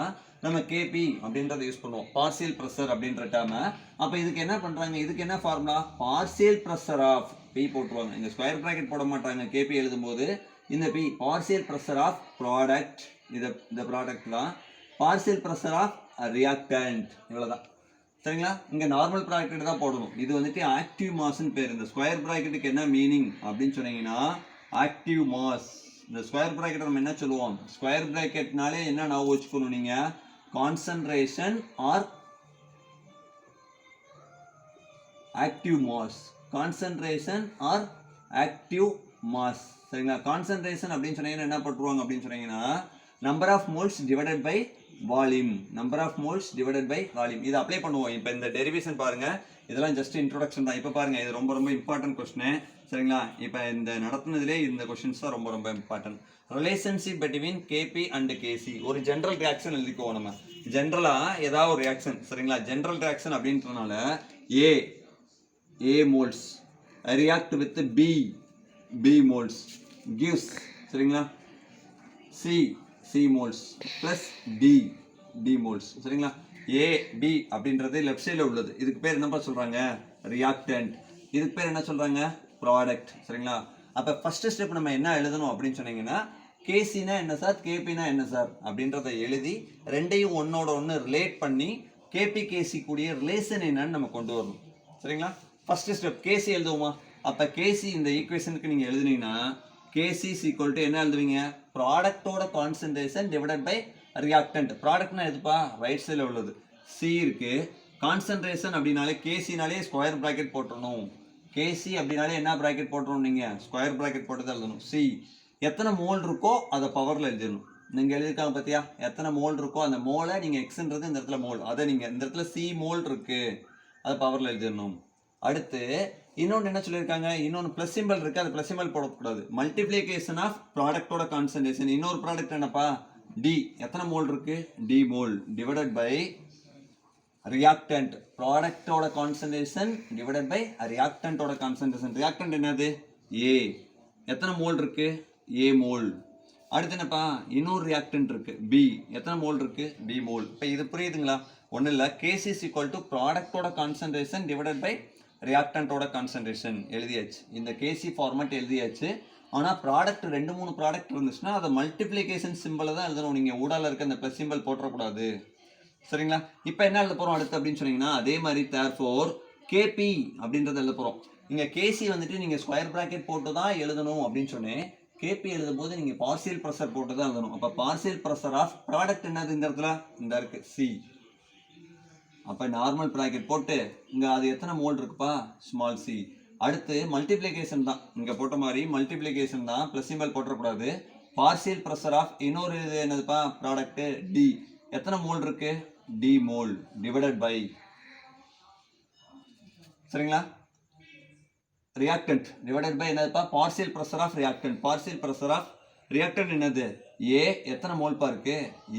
நம்ம KP அப்படின்றத யூஸ் பண்ணுவோம், பார்சியல் ப்ரெஷர் அப்படின்ற டேர்ம். அப்போ இதுக்கு என்ன பண்றாங்க, இதுக்கு என்ன formula, partial pressure of P போட்டுருவாங்க. இந்த ஸ்கொயர் பிராக்கெட் போட மாட்டாங்க KP எழுதும்போது. இந்த P partial pressure of product, இந்த ப்ராடக்ட் தான் பார்சியல் ப்ரெஷர் ஆஃப் ரியாக்டன்ட், இவ்வளவுதான் சரிங்களா. இங்க நார்மல் பிராக்கெட் தான் போடணும். இது வந்துட்டு ஆக்டிவ் மாஸ்ன்னு பேர். இந்த ஸ்கொயர் பிராக்கெட்டுக்கு என்ன மீனிங் அப்படின்னு சொன்னீங்கன்னா ஆக்டிவ் மாஸ். இந்த ஸ்கொயர் பிராக்கெட் நம்ம என்ன சொல்லுவோம், ஸ்கொயர் பிராக்கெட்னாலே என்ன ஞாபகம் வச்சுக்கணும் நீங்க, concentration or active mass, concentration or active mass சரிங்களா. கான்சன்ட்ரேஷன் அப்படின்னு சொன்னீங்கன்னா என்ன பண்ணுவாங்க அப்படின்னு சொன்னீங்கன்னா number of moles divided by volume, number of moles divided by volume. இதை அப்ளை பண்ணுவோம். இப்போ இந்த டெரிவேஷன் பாருங்க, இதெல்லாம் ஜஸ்ட் இன்ட்ரோடக்ஷன் தான். இப்போ பாருங்க, இது ரொம்ப இம்பார்ட்டன்ட் கொஸ்டின் சரிங்களா. இப்போ இந்த நடத்துனதுலேயே இந்த கொஸ்டின்ஸ் தான் ரொம்ப important. Relationship between KP and KC. ஒரு ஜென்ரல் ரியாக்ஷன் எழுதிக்குவோம் நம்ம. ஜென்ரலா ஏதாவது ஒரு ரியாக்ஷன் சரிங்களா. ஜென்ரல் ரியாக்ஷன் அப்படின்றதுனால A moles react with B moles gives சரிங்களா C moles plus D moles சரிங்களா. A B அப்படின்றது லெஃப்ட் சைடில் உள்ளது. இதுக்கு பேர் என்னப்பா சொல்றாங்க, ரியாக்டன்ட். இதுக்கு பேர் என்ன சொல்றாங்க, ப்ராடக்ட் சரிங்களா. அப்போ ஃபர்ஸ்ட் ஸ்டெப் நம்ம என்ன எழுதணும் அப்படின்னு சொன்னீங்கன்னா KCனா என்ன சார், KPனா என்ன சார் அப்படின்றத எழுதி ரெண்டையும் ஒன்னோட ஒன்று ரிலேட் பண்ணி KP KC கூடிய ரிலேஷன் என்னன்னு நம்ம கொண்டு வரணும் சரிங்களா. First step KC எழுதுவோமா. அப்போ KC இந்த ஈக்குவேஷனுக்கு நீங்கள் எழுதுனீங்கன்னா KC is equal to என்ன எழுதுவீங்க, ப்ராடக்டோட கான்சன்ட்ரேஷன் டிவைடட் பை ரியாக்டன்ட். ப்ராடக்ட்னா எதுப்பா, ரைட் சைடில் உள்ளது C இருக்கு. கான்சன்ட்ரேஷன் அப்படின்னாலே KCனாலே ஸ்கொயர் பிராக்கெட் போட்டுடணும். KC அப்படின்னாலே என்ன பிராக்கெட் போட்டுறணும், நீங்கள் ஸ்கொயர் பிராக்கெட் போட்டு தான் எழுதணும். C எத்தனை மோல் இருக்கோ அதை பவரில் எழுதிடணும். நீங்கள் எழுதிருக்காங்க பார்த்தியா, எத்தனை மோல் இருக்கோ அந்த மோலை நீங்கள் எக்ஸ்ன்றது இந்த இடத்துல மோல், அதை நீங்கள் இந்த இடத்துல C மோல் இருக்கு அதை பவரில் எழுதிடணும். அடுத்து இன்னொன்று என்ன சொல்லியிருக்காங்க, இன்னொன்று ப்ளஸ் சிம்பிள் இருக்குது, அது ப்ளஸ் சிம்பிள் போடக்கூடாது. மல்டிப்ளிகேஷன் ஆஃப் ப்ராடக்டோட கான்சன்ட்ரேஷன். இன்னொரு ப்ராடக்ட் என்னப்பா D, எத்தனை மோல் இருக்கு D mole divided by reactant. ப்ராடக்டோட கான்சன்ட்ரேஷன் டிவைடட் பை ரியாக்டன்ட்டோட கான்சன்ட்ரேஷன். ரியாக்டன்ட் என்னது A, எத்தனை மோல் இருக்கு A மோல். அடுத்து என்னப்பா இன்னொரு ரியாக்டன்ட் இருக்கு B, எத்தனை மோல் இருக்கு B மோல். இப்போ இது புரியுதுங்களா, ஒன்றும் இல்லை. KC is equal to ப்ராடக்டோட கான்சன்ட்ரேஷன் டிவைடட் பை ரியாக்டன்ட்டோட கான்சன்ட்ரேஷன் எழுதியாச்சு. இந்த KC ஃபார்மேட் எழுதியாச்சு. ஆனால் ப்ராடக்ட் 2-3 ப்ராடக்ட் இருந்துச்சுன்னா அதை மல்டிப்ளிகேஷன் சிம்பிளை தான் எழுதணும். நீங்கள் ஊடால இருக்க அந்த ப்ளஸ் சிம்பிள் போட்டக்கூடாது சரிங்களா. இப்போ என்ன எழுத போகிறோம் அடுத்து அப்படின்னு சொன்னீங்கன்னா அதே மாதிரி therefore KP அப்படின்றத எழுத போகிறோம். இங்கே KC வந்துட்டு நீங்கள் ஸ்கொயர் ப்ராக்கெட் போட்டு தான் எழுதணும் அப்படின்னு சொன்னேன். KP எழுதும் போது நீங்கள் பார்சியல் ப்ரெஷர் போட்டு தான் எழுதணும். அப்போ பார்சியல் ப்ரெஷர் ஆஃப் ப்ராடக்ட் என்னது இந்த இடத்துல இந்த இருக்கு C. அப்போ நார்மல் ப்ராக்கெட் போட்டு இங்கே அது எத்தனை மோல் இருக்குப்பா ஸ்மால் C. அடுத்து மல்டிப்ளிகேஷன் தான், இங்கே போட்ட மாதிரி மல்டிப்ளிகேஷன் தான், ப்ளஸ் சிம்பிள் போட்டக்கூடாது. பார்சியல் ப்ரெஷர் ஆஃப் இன்னொரு இது என்னதுப்பா ப்ராடக்ட் D, எத்தனை மோல் இருக்கு D மோல் டிவைடட் பை சரிங்களா ரியாக்டன்ட் டிவைடட் பை என்னதுப்பா partial pressure of reactant. Partial pressure of reactant என்னது A, எத்தனை மோல்ப்பா இருக்கு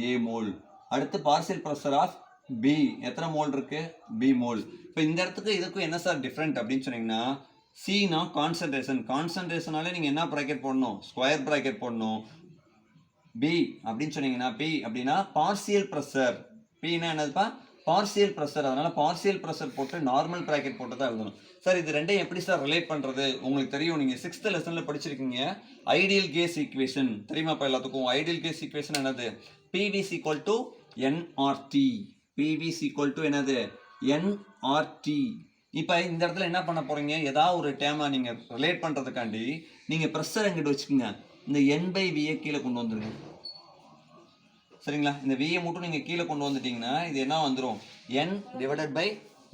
A மோல். அடுத்து பார்சியல் ப்ரெஷர் ஆஃப் B, எத்தனை மோல் இருக்கு B மோல். இப்போ இந்த இடத்துக்கு இதுக்கும் என்ன சார் டிஃப்ரெண்ட் அப்படின்னு சொன்னீங்கன்னா Cனா கான்சன்ட்ரேஷன். கான்சன்ட்ரேஷனாலே நீங்கள் என்ன ப்ராக்கெட் போடணும், ஸ்கொயர் ப்ராக்கெட் போடணும். B அப்படின்னு சொன்னீங்கன்னா P அப்படின்னா பார்சியல் ப்ரெஷர். Pனா என்னதுப்பா பார்சியல் ப்ரெஷர். அதனால பார்சியல் ப்ரெஷர் போட்டு நார்மல் ப்ராக்கெட் போட்டு தான் எழுதணும். சார் இது ரெண்டையும் எப்படி சார் ரிலேட் பண்ணுறது, உங்களுக்கு தெரியும், நீங்கள் 6th லெசனில் படிச்சிருக்கீங்க. ஐடியல் கேஸ் ஈக்குவேஷன் தெரியுமாப்பா எல்லாத்துக்கும். ஐடியல் கேஸ் ஈக்குவேஷன் என்னது, PV is equal to nRT. PV is equal to என்னது nRT. இப்போ இந்த இடத்துல என்ன பண்ண போறீங்க, ஏதாவது ஒரு டேமை நீங்கள் ரிலேட் பண்ணுறதுக்காண்டி நீங்கள் ப்ரெஷர் எங்கிட்ட வச்சுக்கோங்க, இந்த N/V கீழே கொண்டு வந்துருங்க சரிங்களா? இந்த வியை மட்டும் நீங்கள் கீழே கொண்டு வந்துட்டீங்கன்னா இது என்ன வந்துடும், N divided by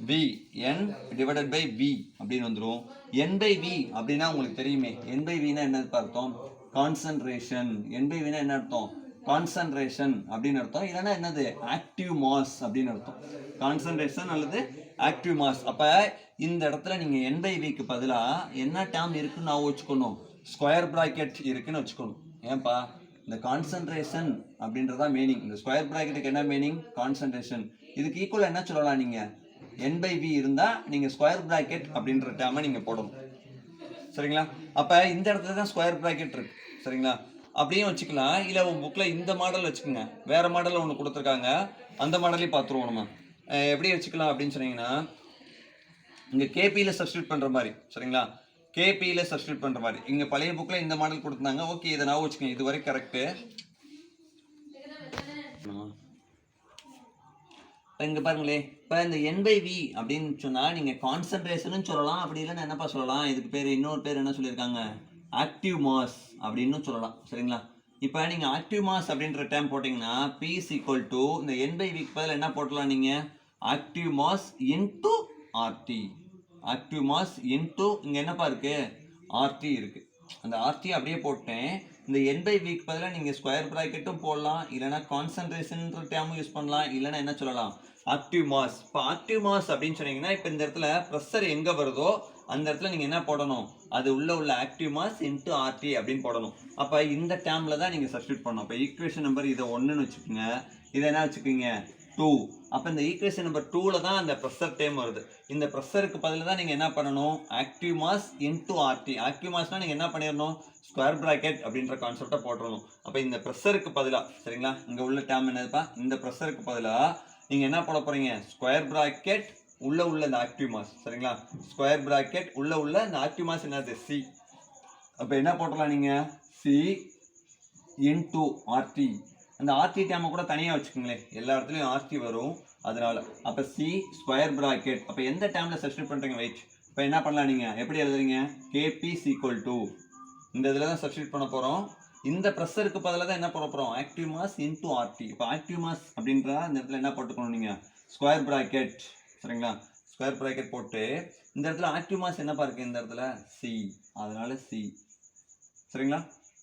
V, N divided by V அப்படின்னு வந்துடும். என் பை வி அப்படின்னா உங்களுக்கு தெரியுமே, என் பை வினா என்ன அர்த்தம், கான்சன்ட்ரேஷன். என் பை வினா என்ன அர்த்தம், கான்சன்ட்ரேஷன் அப்படின்னு அர்த்தம். இல்லைன்னா என்னது, ஆக்டிவ் மாஸ் அப்படின்னு அர்த்தம். கான்சன்ட்ரேஷன் அல்லது ஆக்டிவ் மாஸ். அப்போ இந்த இடத்துல நீங்கள் என் பை விக்கு பதிலாக என்ன டேர்ம் இருக்குன்னு நான் வச்சுக்கணும், ஸ்கொயர் ப்ராக்கெட் இருக்குன்னு வச்சுக்கணும். ஏன்பா, இந்த கான்சன்ட்ரேஷன் அப்படின்றதா மீனிங். இந்த ஸ்கொயர் ப்ராக்கெட்டுக்கு என்ன மீனிங், கான்சன்ட்ரேஷன். இதுக்கு ஈக்குவலாக என்ன சொல்லலாம், நீங்கள் என் பை வி இருந்தால் நீங்கள் ஸ்கொயர் ப்ராக்கெட் அப்படின்ற டேர்மை நீங்கள் போடணும். சரிங்களா? அப்போ இந்த இடத்துல தான் ஸ்கொயர் ப்ராக்கெட் இருக்கு. சரிங்களா? அப்படியும் வச்சுக்கலாம். இல்லை உங்கள் புக்கில் இந்த மாடல் வச்சுக்கோங்க, வேறு மாடலில் ஒன்று கொடுத்துருக்காங்க, அந்த மாடலையும் பார்த்துருவோம் நம்ம. எப்படி வச்சுக்கலாம் அப்படின்னு சொன்னீங்கன்னா, இங்கே கேபியில் சப்ஸ்டியூட் பண்ணுற மாதிரி. சரிங்களா? கேபியில் சப்ஸ்டியூட் பண்ணுற மாதிரி. இங்கே பழைய புக்கில் இந்த மாடல் கொடுத்துருந்தாங்க. ஓகே, இதை நான் வச்சுக்கோங்க, இது வரைக்கும் கரெக்டு. இப்போ இங்கே பாருங்களே, இப்போ இந்த என் பை வி அப்படின்னு சொன்னால் நீங்கள் கான்சன்ட்ரேஷனும் சொல்லலாம், அப்படி இல்லைன்னா என்னப்பா சொல்லலாம், இதுக்கு பேர் இன்னொரு பேர் என்ன சொல்லியிருக்காங்க, ஆக்டிவ் மாஸ் அப்படின்னு சொல்லலாம். சரிங்களா? இப்போ நீங்கள் ஆக்டிவ் மாஸ் அப்படின்ற டேம் போட்டிங்கன்னா பி இஸ் ஈக்குவல் டு இந்த என் பை விக்கு பதில் என்ன போட்டலாம், நீங்கள் active mass into RT. Active mass into இங்கே என்னப்பா இருக்குது, ஆர்டி இருக்குது. அந்த ஆர்டி அப்படியே போட்டேன். இந்த என் பை விக்கு பதிலாக நீங்கள் ஸ்கொயர் ப்ராக்கெட்டும் போடலாம், இல்லைனா கான்சன்ட்ரேஷன்ற டேமும் யூஸ் பண்ணலாம், இல்லைனா என்ன சொல்லலாம், ஆக்டிவ் மாஸ். இப்போ ஆக்டிவ் மாஸ் அப்படின்னு சொன்னீங்கன்னா, இப்போ இந்த இடத்துல ப்ரெஷர் எங்கே வருதோ அந்த இடத்துல நீங்கள் என்ன போடணும், அது உள்ள ஆக்டிவ் மாஸ் இன்ட்டு ஆர்டி அப்படின்னு போடணும். அப்போ இந்த டேர்மில் தான் நீங்கள் சப்ஸ்டியூட் பண்ணணும். இப்போ ஈக்குவேஷன் நம்பர் இதை 1ன்னு வச்சுக்கோங்க, இதை என்ன வச்சுக்கோங்க 2. அப்போ இந்த ஈக்குவேஷன் நம்பர் 2ல் தான் அந்த ப்ரெஷர் டேம் வருது. இந்த ப்ரெஷருக்கு பதில் தான் நீங்கள் என்ன பண்ணணும், active mass into RT. Active மாஸ்னால் நீங்கள் என்ன பண்ணிடணும், ஸ்கொயர் ப்ராக்கெட் அப்படின்ற கான்செப்டை போட்டுடணும். அப்போ இந்த ப்ரெஷருக்கு பதிலாக, சரிங்களா, இங்கே உள்ள டேம் என்னதுப்பா, இந்த ப்ரெஷருக்கு பதிலாக நீங்கள் என்ன போட போகிறீங்க, ஸ்கொயர் ப்ராக்கெட் உள்ள இந்த ஆக்டிவ் மாஸ். சரிங்களா? ஸ்கொயர் ப்ராக்கெட் உள்ள இந்த ஆக்டிவ் மாஸ் என்னது, சி. அப்போ என்ன போட்டலாம், நீங்கள் சி இன்டூ ஆர்டி. அந்த ஆர்டி டேமை கூட தனியாக வச்சுக்கோங்களேன், எல்லா இடத்துலையும் ஆர்டி வரும் அதனால. அப்போ சி ஸ்கொயர் ப்ராக்கெட். அப்போ எந்த டேமில் சப்ஸ்டியூட் பண்ணுறீங்க, வெயிட். இப்போ என்ன பண்ணலாம், நீங்கள் எப்படி எழுதுறீங்க, கேபி ஈக்குவல் டு இந்த இதில் தான் சப்ஸ்டியூட் பண்ண போகிறோம். இந்த ப்ரெஷருக்கு பதிலாக தான் என்ன போட போகிறோம், ஆக்டிவ் மாஸ் இன்டூ ஆர்டி. இப்போ ஆக்டிவ் மாஸ் அப்படின்ற இந்த இடத்துல என்ன போட்டுக்கணும், நீங்கள் ஸ்கொயர் ப்ராக்கெட். சரிங்களா? ஸ்கொயர் ப்ராக்கெட் போட்டு இந்த இடத்துல ஆக்டிவ் மாஸ் என்னப்பா இருக்குது, இந்த இடத்துல சி, அதனால சி. சரிங்களா?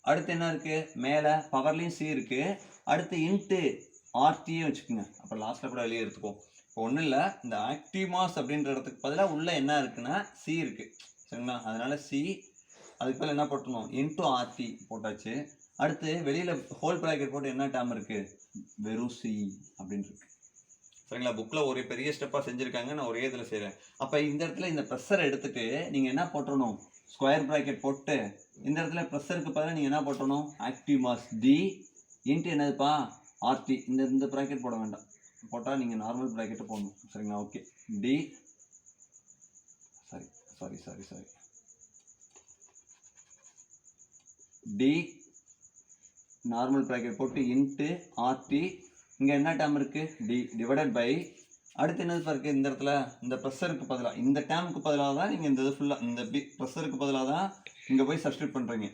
அடுத்து என்ன இருக்குது, மேலே பவர்லேயும் சி இருக்குது, அடுத்து இன்ட்டு ஆர்டியே வச்சுக்கோங்க. அப்போ லாஸ்ட்டில் கூட வெளியே எடுத்துக்குவோம். இப்போ ஒன்றும் இல்லை, இந்த ஆக்டிவ் மாஸ் அப்படின்ற இடத்துக்கு பதிலாக உள்ள என்ன இருக்குன்னா சி இருக்குது. சரிங்களா? அதனால சி, அதுக்கு பதில் என்ன போட்டணும், இன்டூ ஆர்டி போட்டாச்சு. அடுத்து வெளியில் ஹோல் ப்ராக்கெட் போட்டு என்ன டேம் இருக்குது, வெறும் சி அப்படின்னு இருக்கு. சரிங்களா? புக்கில் ஒரு பெரிய ஸ்டெப்பாக செஞ்சுருக்காங்க, நான் ஒரே இதில் செய்கிறேன். அப்போ இந்த இடத்துல இந்த ப்ரெஷரை எடுத்துகிட்டு நீங்கள் என்ன போட்டணும், ஸ்கொயர் ப்ராக்கெட் போட்டு இந்த இடத்துல ப்ரெஷருக்கு பதிலாக நீங்கள் என்ன போட்டணும், ஆக்டிவ் மாஸ் டி இன்ட்டு என்னதுப்பா, ஆர்டி. இந்த ப்ராக்கெட் போட வேண்டாம், போட்டால் நீங்கள் நார்மல் ப்ராக்கெட்டை போடணும். சரிங்களா? Okay, T sorry T normal bracket போட்டு இன்ட்டு ஆர்டி. இங்கே என்ன டேம் இருக்குது, டி டிவைடட் பை, அடுத்து என்னது இருக்குது, இந்த இடத்துல இந்த ப்ரெஷருக்கு பதிலாக இந்த டேமுக்கு பதிலாக தான் நீங்கள் இந்த இது ஃபுல்லாக இந்த ப்ரெஷருக்கு பதிலாக தான் இங்கே போய் சப்ஸ்டியூட் பண்ணுறீங்க.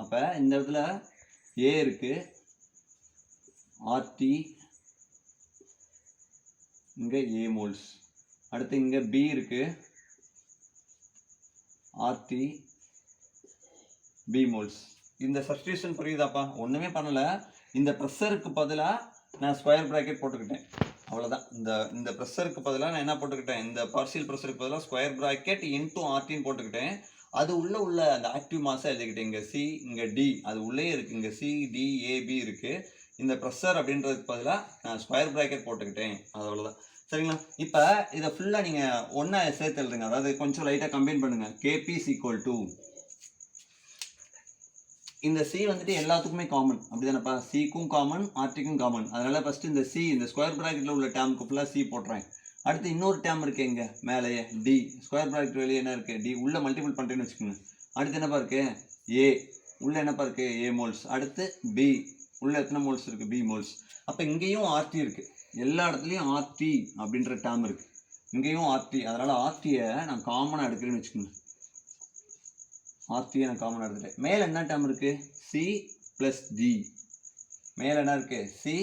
அப்போ இந்த இடத்துல ஏ இருக்குது, ஆர்டி, இங்கே ஏ மோல்ஸ். அடுத்து இங்கே பி இருக்குது, ஆர்டி பி மோல்ஸ். இந்த சப்ஸ்டியூஷன் புரியுதாப்பா, ஒன்றுமே பண்ணலை. இந்த ப்ரெஷருக்கு பதிலாக நான் ஸ்கொயர் ப்ராக்கெட் போட்டுக்கிட்டேன், அவ்வளோதான். இந்த ப்ரெஷருக்கு பதிலாக நான் என்ன போட்டுக்கிட்டேன், இந்த பார்ஷியல் ப்ரெஷருக்கு பதிலாக ஸ்கொயர் ப்ராக்கெட் இன்டூ ஆர்டின்னு போட்டுக்கிட்டேன். அது உள்ள அந்த ஆக்டிவ் மாஸை எழுதிக்கிட்டேன். இங்கே சி, இங்கே டி, அது உள்ளே இருக்குது. இங்கே சி டி ஏபி இருக்குது. இந்த ப்ரெஷர் அப்படின்றதுக்கு பதிலாக நான் ஸ்கொயர் ப்ராக்கெட் போட்டுக்கிட்டேன், அது அவ்வளோதான். சரிங்களா? இப்போ இதை ஃபுல்லாக நீங்கள் ஒன்றா சேர்த்து எழுதுங்க, அதாவது கொஞ்சம் லைட்டாக கம்பைன் பண்ணுங்கள். கேபி ஈக்குவல் டு இந்த சி வந்துட்டு எல்லாத்துக்குமே காமன், அப்படி தானேப்பா, சிக்கும் காமன் ஆர்டிக்கும் காமன். அதனால் ஃபஸ்ட்டு இந்த சி இந்த ஸ்கொயர் ப்ராக்கெட்டில் உள்ள டேமுக்கு ஃபுல்லாக சி போட்டுறேன். அடுத்து இன்னொரு டேம் இருக்குது இங்கே மேலேயே, டி ஸ்கொயர் ப்ராக்கெட் வெளியே என்ன இருக்குது, டி உள்ளே மல்டிபிள் பண்ணுறேன்னு வச்சுக்கோங்க. அடுத்து என்னப்பா இருக்குது, ஏ உள்ளே என்னப்பா இருக்குது, ஏ மோல்ஸ். அடுத்து பி உள்ளே எத்தனை மோல்ஸ் இருக்குது, பி மோல்ஸ். அப்போ இங்கேயும் ஆர்டி இருக்குது, எல்லா இடத்துலையும் ஆர்டி அப்படின்ற டேம் இருக்குது, இங்கேயும் ஆர்டி. அதனால் ஆர்டியை நான் காமனாக எடுக்கிறேன்னு வச்சுக்கோங்க. ஆர்டியை நான் காமனாக எடுத்துட்டேன். மேலே என்ன டேம் இருக்குது, சி ப்ளஸ் டி. மேலே என்ன இருக்குது, சி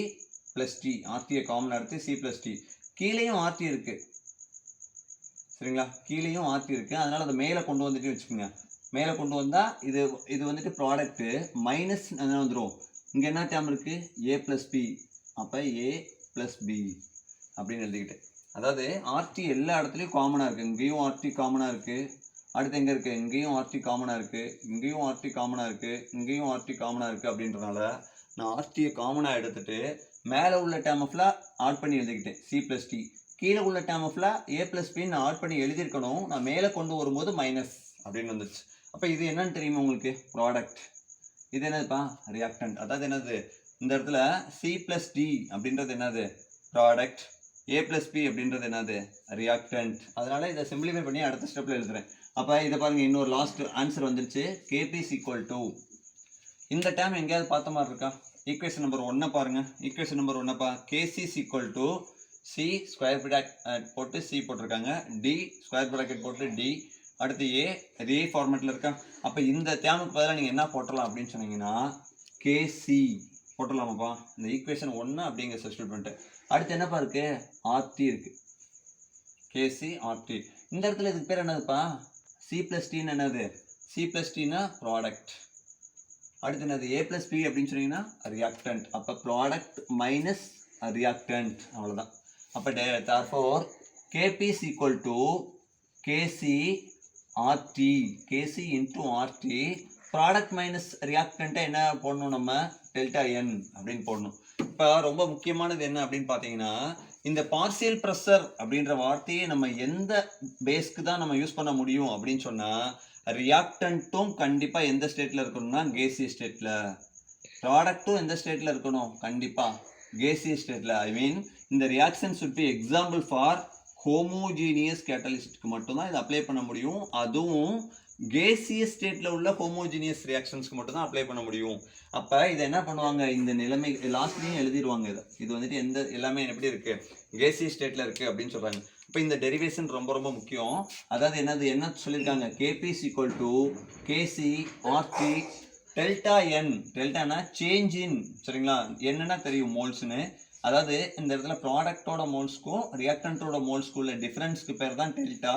ப்ளஸ் டி, ஆர்டியை காமன் எடுத்து சி ப்ளஸ் டி. கீழேயும் ஆர்டி இருக்கு சரிங்களா, கீழேயும் ஆர்டி இருக்கு. அதனால அதை மேலே கொண்டு வந்துட்டு வச்சுக்கோங்க. மேலே கொண்டு வந்தால் இது வந்துட்டு ப்ராடக்ட்டு மைனஸ் என்ன வந்துடும், இங்கே என்ன டேம் இருக்கு, ஏ ப்ளஸ் பி. அப்போ ஏ ப்ளஸ் பி அப்படின்னு எழுதிக்கிட்டு, அதாவது ஆர்டி எல்லா இடத்துலையும் காமனாக இருக்குது. இங்கேயும் ஆர்டி காமனாக இருக்குது, அடுத்து எங்கே இருக்குது, இங்கேயும் ஆர்டி காமனாக இருக்குது, இங்கேயும் ஆர்டி காமனாக இருக்குது, இங்கேயும் ஆர்டி காமனாக இருக்குது. அப்படின்றனால நான் ஆர்டியை காமனாக எடுத்துகிட்டு மேலே உள்ள டேம் ஃபுல்லாக ஆட் பண்ணி எழுதிக்கிட்டேன் சி ப்ளஸ் டி. கீழே உள்ள டேம் ஃபுல்லாக ஏ ப்ளஸ் பின்னு நான் ஆட் பண்ணி எழுதியிருக்கணும். நான் மேலே கொண்டு வரும்போது மைனஸ் அப்படின்னு வந்துச்சு. அப்போ இது என்னன்னு தெரியுமா உங்களுக்கு, ப்ராடக்ட். இது என்னதுப்பா, ரியாக்டன்ட். அதாவது என்னது, இந்த இடத்துல சி ப்ளஸ் டி அப்படின்றது என்னது, ப்ராடக்ட். ஏ ப்ளஸ் பி அப்படின்றது என்னது, ரியாக்டன்ட். அதனால இதை சிம்பிளிஃபை பண்ணி அடுத்த ஸ்டெப்பில் எழுதுறேன். அப்போ இதை பாருங்க, இன்னொரு லாஸ்ட் ஆன்சர் வந்துருச்சு. கேபிஸ் ஈக்குவல் டு, இந்த டேம் எங்கேயாவது பார்த்த மாதிரி இருக்கா, ஈக்குவேஷன் நம்பர் 1 பாருங்க. Equation number 1 KC equal to C square bracket போட்டு சி போட்டிருக்காங்க, டி ஸ்கொயர் ப்ராக்கெட் போட்டு டி, அடுத்து ஏ இதே ஃபார்மேட்டில் இருக்கா. அப்போ இந்த டேமுக்கு பதிலாக நீங்கள் என்ன போட்டுடலாம் அப்படின்னு சொன்னீங்கன்னா கேசி போட்டுடலாமாப்பா. இந்த ஈக்குவேஷன் 1 அப்படிங்கிற சப்ஸ்டிட்யூட் பண்ணிட்டு அடுத்து என்னப்பா இருக்கு, ஆர்டி இருக்கு, கேசி ஆர்டி. இந்த இடத்துல இதுக்கு பேர் என்னதுப்பா, சி ப்ளஸ் டின்னு என்னது, சி ப்ளஸ் டின்னா ப்ராடக்ட். அடுத்து என்னது, ஏ ப்ளஸ் பி அப்படின்னு சொன்னீங்கன்னா ரியாக்டன்ட். அப்போ ப்ராடக்ட் மைனஸ் ரியாக்டன்ட், அவ்வளோதான். அப்போ therefore KP is equal to KC RT, KC into RT. Product minus ரியாக்டண்ட்டை என்ன போடணும், நம்ம டெல்டா என் அப்படின்னு போடணும். இப்போ ரொம்ப முக்கியமானது என்ன அப்படின்னு பார்த்தீங்கன்னா, இந்த பார்சியல் ப்ரெஷர் அப்படின்ற வார்த்தையை நம்ம எந்த பேஸ்க்கு தான் நம்ம யூஸ் பண்ண முடியும் அப்படின்னு சொன்னால், ரியாக்டண்ட்டும் கண்டிப்பாக எந்த ஸ்டேட்டில் இருக்கணும்னா கேசி ஸ்டேட்டில், ப்ராடக்ட்டும் எந்த ஸ்டேட்டில் இருக்கணும், கண்டிப்பாக கேசி ஸ்டேட்டில். ஐ மீன் இந்த reaction should be example for homogeneous கேட்டலிஸ்ட்க்கு மட்டும்தான் இதை அப்ளை பண்ண முடியும். அதுவும் கேசியஸ் ஸ்டேட்டில் உள்ள ஹோமோஜீனியஸ் ரியாக்ஷன்ஸ்க்கு மட்டும்தான் அப்ளை பண்ண முடியும். அப்போ இதை என்ன பண்ணுவாங்க, இந்த நிலைமை லாஸ்ட்லேயும் எழுதிடுவாங்க. இது வந்துட்டு எந்த எல்லாமே எப்படி இருக்குது, கேசியஸ் ஸ்டேட்டில் இருக்குது அப்படின்னு சொல்கிறாங்க. இப்போ இந்த டெரிவேஷன் ரொம்ப ரொம்ப முக்கியம். அதாவது என்ன சொல்லியிருக்காங்க, KP is equal to KC RT delta N. டெல்டானா சேஞ்ச் இன், சரிங்களா, என்னன்னா தெரியும் மோல்ஸ்னு. அதாவது இந்த இடத்துல ப்ராடக்டோட மோல்ஸ்க்கும் ரியாக்டன்ட்டோட மோல்ஸ்க்கும் உள்ள டிஃப்ரென்ஸ்க்கு பேர் தான் டெல்டா.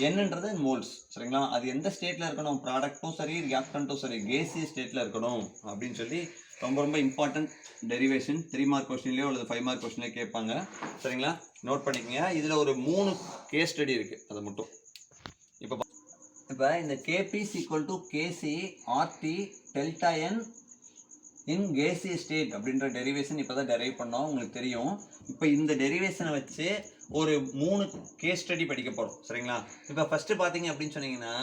என்னன்றது மோல்ஸ், சரிங்களா. அது எந்த ஸ்டேட்டில் இருக்கணும், ப்ராடக்ட்டும் சரி ரியாக்டன்ட்டும் சரி கேசி ஸ்டேட்டில் இருக்கணும் அப்படின்னு சொல்லி ரொம்ப ரொம்ப இம்பார்ட்டன்ட் டெரிவேஷன். 3 மார்க் கொஸ்டின்லேயோ அல்லது 5 மார்க் கொஸ்டின்லேயோ கேட்பாங்க, சரிங்களா. நோட் பண்ணிக்கங்க. இதில் ஒரு 3 கேஸ் ஸ்டடி இருக்குது, அதை மட்டும் இப்போ இந்த KP equal to KC RT delta N in KC state அப்படின்ற டெரிவேஷன் இப்போ தான் டெரைவ் பண்ணோம், உங்களுக்கு தெரியும். இப்போ இந்த டெரிவேஷனை வச்சு ஒரு 3 கேஸ் ஸ்டடி படிக்க போகிறோம், சரிங்களா. இப்போ ஃபஸ்ட்டு பார்த்தீங்க அப்படின்னு சொன்னீங்கன்னா,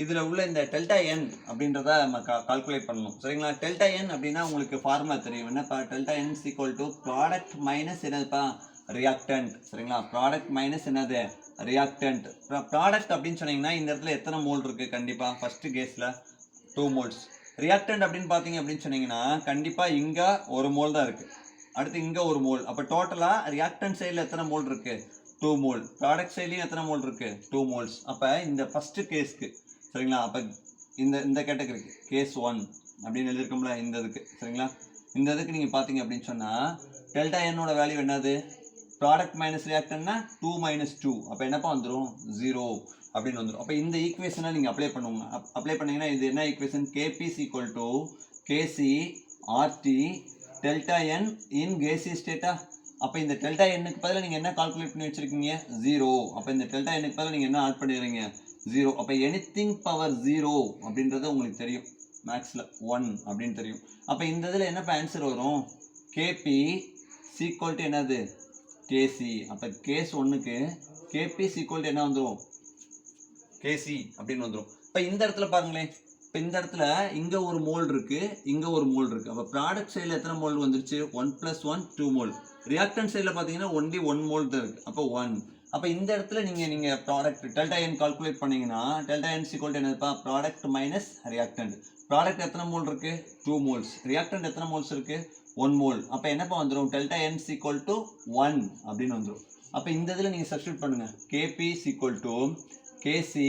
இதில் உள்ள இந்த டெல்டா என் அப்படின்றத நம்ம கால்குலேட் பண்ணணும், சரிங்களா. டெல்டா என் அப்படின்னா உங்களுக்கு ஃபார்முலா தெரியும். என்னப்பா, delta N equal to product minus என்னதுப்பா, ரியாக்டன்ட், சரிங்களா. ப்ராடக்ட் மைனஸ் என்னது, ரியாக்டன்ட். ப்ராடக்ட் அப்படின்னு சொன்னீங்கன்னா இந்த இடத்துல எத்தனை மோல் இருக்குது, கண்டிப்பாக ஃபஸ்ட்டு கேஸில் 2 மோல்ஸ். ரியாக்டன்ட் அப்படின்னு பார்த்தீங்க அப்படின்னு சொன்னீங்கன்னா கண்டிப்பாக இங்கே 1 மோல் தான் இருக்குது, அடுத்து இங்கே 1 மோல். அப்போ டோட்டலாக ரியாக்டன்ட் சைடில் எத்தனை மோல் இருக்குது, 2 மோல். ப்ராடக்ட் சைட்லேயும் எத்தனை மோல் இருக்குது, 2 மோல்ஸ். அப்போ இந்த ஃபஸ்ட்டு கேஸ்க்கு, சரிங்களா, அப்போ இந்த கேட்டகரிக்கு கேஸ் 1 அப்படின்னு எழுதியிருக்கோம்ல, இந்த இதுக்கு, சரிங்களா. இந்த இதுக்கு நீங்கள் பார்த்தீங்க அப்படின்னு சொன்னால் டெல்டா என்னோட வேல்யூ என்னது, ப்ராடக்ட் மைனஸ் ரியாக்டன்ட்னா 2 - 2. அப்போ என்னப்பா வந்துடும், 0 அப்படின்னு வந்துடும். அப்போ இந்த ஈக்குவேஷனை நீங்கள் அப்ளை பண்ணுங்க. அப்ளை பண்ணிங்கன்னா இது என்ன equation, KP equal to KC RT delta N in gaseous ஸ்டேட்டா. அப்போ இந்த டெல்டா எண்ணுக்கு பதிலாக நீங்கள் என்ன கால்குலேட் பண்ணி வச்சுருக்கீங்க, 0. அப்போ இந்த டெல்டா எண்ணுக்கு பதிலாக நீங்கள் என்ன ஆட் பண்ணிடுறீங்க, 0. அப்போ எனிதிங் பவர் 0 அப்படின்றது உங்களுக்கு தெரியும், மேக்ஸில் 1 அப்படின்னு தெரியும். அப்போ இந்த இதில் என்னப்போ ஆன்சர் வரும், கேபி ஈக்குவல் டு என்னது, கேசி. அப்போ கேஸ் 1க்கு கேபி ஈக்குவல் டு என்ன வந்துடும், கேசி அப்படின்னு வந்துடும். இப்போ இந்த இடத்துல பாருங்களேன், இப்போ இந்த இடத்துல இங்கே 1 மோல் இருக்குது, இங்கே 1 மோல் இருக்குது. அப்போ ப்ராடக்ட் சைடில் எத்தனை மோல் வந்துருச்சு, 1 + 1 2 மோல். ரியாக்டன்ட் சைடில் பார்த்தீங்கன்னா ஒன்லி 1 மோல் தான் இருக்குது, அப்போ 1. அப்போ இந்த இடத்துல நீங்கள் ப்ராடக்ட் டெல்டா என் கால்குலேட் பண்ணிங்கன்னா டெல்டா என் ஈக்குவல் டு என்னதுப்பா, ப்ராடக்ட் மைனஸ் ரியாக்டன்ட். ப்ராடக்ட் எத்தனை மோல் இருக்குது, 2 மோல்ஸ். ரியாக்டன்ட் எத்தனை மோல்ஸ் இருக்குது, 1 மோல். அப்போ என்னப்பா வந்துடும், டெல்டா என் ஈக்குவல் டு 1 அப்படின்னு வந்துடும். அப்போ இந்த இதில் நீங்கள் சப்ஸ்டிட்யூட் பண்ணுங்கள், KP equal to KC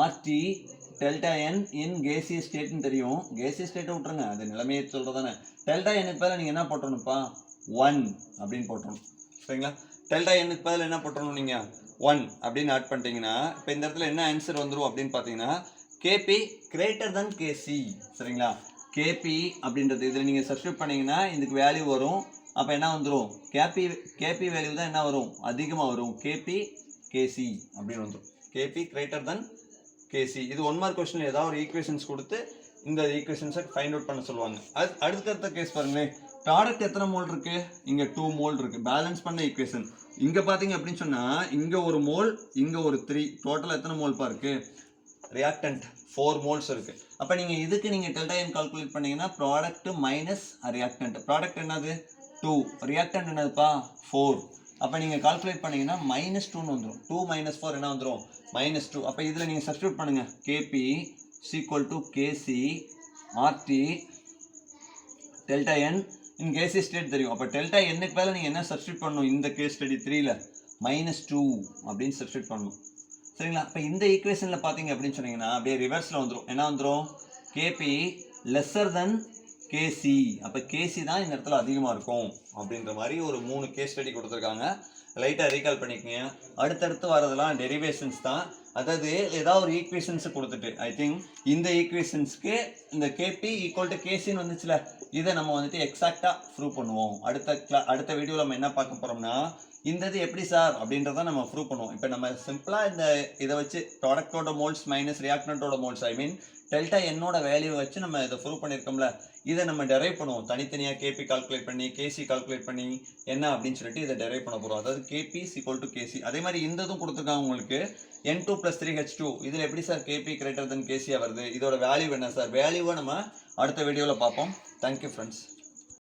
RT delta N in gaseous ஸ்டேட்னு தெரியும். கேசி ஸ்டேட்டை விட்டுருங்க, அது நிலைமையை சொல்கிறது தானே. டெல்டா என் இப்போ நீங்கள் என்ன போட்டணும்ப்பா, 1 அப்படின்னு போட்டுறணும். சரிங்களா? டெல்டா எண்ணுக்கு பதில் என்ன போட்டுறணும் நீங்கள் 1 அப்படின்னு ஆட் பண்ணிட்டீங்கன்னா இப்போ இந்த இடத்துல என்ன ஆன்சர் வந்துடும் அப்படின்னு பார்த்தீங்கன்னா கேபி கிரேட்டர் தென் கேசி. சரிங்களா? கேபி அப்படின்றது இதில் நீங்கள் சப்ஸ்டியூட் பண்ணிங்கன்னா இதுக்கு வேல்யூ வரும். அப்போ என்ன வந்துடும் கேபி வேல்யூ தான் என்ன வரும் அதிகமாக வரும். கேபி கேசி அப்படின்னு வந்துடும். கேபி கிரேட்டர் தென் கேசி. இது 1 மார்க் கொஸ்டின் ஏதாவது ஒரு ஈக்குவேஷன்ஸ் கொடுத்து இந்த ஈக்குவேஷன்ஸை ஃபைண்ட் அவுட் பண்ண சொல்லுவாங்க. அடுத்த கேஸ் பாருங்களேன். ப்ராடக்ட் எத்தனை மோல் இருக்கு? இங்கே 2 மோல் இருக்கு. பேலன்ஸ் பண்ண ஈக்குவேஷன் இங்கே பார்த்தீங்க அப்படின்னு சொன்னால் இங்கே ஒரு மோல் இங்கே ஒரு 3 டோட்டல் எத்தனை மோல்ப்பா இருக்கு? ரியாக்டன்ட் 4 மோல்ஸ் இருக்கு. அப்போ நீங்கள் இதுக்கு நீங்கள் டெல்டா என் கால்குலேட் பண்ணீங்கன்னா ப்ராடக்ட் மைனஸ் ரியாக்டன்ட். ப்ராடக்ட் என்னது 2, ரியாக்டன்ட் என்னதுப்பா 4. அப்போ நீங்கள் கால்குலேட் பண்ணீங்கன்னா -2ன்னு வந்துடும். 2 - 4 என்ன வந்துடும்? -2. அப்போ இதில் நீங்கள் சப்ஸ்டியூட் பண்ணுங்க. KP equal to KC RT delta N in KC state தெரியும். அப்போ டெல்டா எண்ணுக்கு மேலே நீங்கள் என்ன சப்ஸ்டியூட் பண்ணணும்? இந்த கேஸ் ஸ்டடி 3ல -2 அப்படின்னு சப்ஸ்டியூட் பண்ணணும். சரிங்களா? இப்போ இந்த ஈக்குவேஷனில் பார்த்தீங்க அப்படின்னு சொன்னீங்கன்னா அப்படியே ரிவர்ஸில் வந்துடும். என்ன வந்துடும்? கேபி லெஸ்ஸர் தென் கேசி. அப்போ கேசி தான் இந்த இடத்துல அதிகமாக இருக்கும் அப்படின்ற மாதிரி ஒரு 3 கேஸ் ஸ்டடி கொடுத்துருக்காங்க. லைட்டாக ரீகால் பண்ணிக்கோங்க. அடுத்தடுத்து வரதெல்லாம் டெரிவேஷன்ஸ் தான். அதாவது ஏதாவது ஒரு ஈக்குவேஷன்ஸை கொடுத்துட்டு ஐ திங்க் இந்த ஈக்குவேஷன்ஸ்க்கு இந்த கேபி ஈக்குவல் டு கேசின்னு வந்துச்சுல இதை நம்ம வந்துட்டு எக்ஸாக்டாக ப்ரூவ் பண்ணுவோம். அடுத்த வீடியோவில் நம்ம என்ன பார்க்க போகிறோம்னா இந்த இது எப்படி சார் அப்படின்றத நம்ம ப்ரூவ் பண்ணுவோம். இப்போ நம்ம சிம்பிளாக இதை வச்சு ப்ராடக்டோட மோல்ஸ் மைனஸ் ரியாக்டன்ட்டோட மோல்ஸ் ஐ மீன் டெல்டா என்னோட வேல்யூ வச்சு நம்ம இதை ப்ரூவ் பண்ணியிருக்கோம்ல இதை நம்ம டெரைவ் பண்ணுவோம். தனித்தனியாக கேபி கால்குலேட் பண்ணி கேசி கால்குலேட் பண்ணி என்ன அப்படின்னு சொல்லிட்டு இதை டெரைவ் பண்ண போகிறோம். அதாவது கேபி ஈக்குவல் டு கேசி. அதே மாதிரி இந்த இதுவும் கொடுத்துருக்காங்க உங்களுக்கு N2 + 3H2. இதில் எப்படி சார் கேபி கிரேட்டர் தென் கேசியாக வருது? இதோட வேல்யூ என்ன சார்? வேல்யூவை நம்ம அடுத்த வீடியோவில் பார்ப்போம். Thank you friends.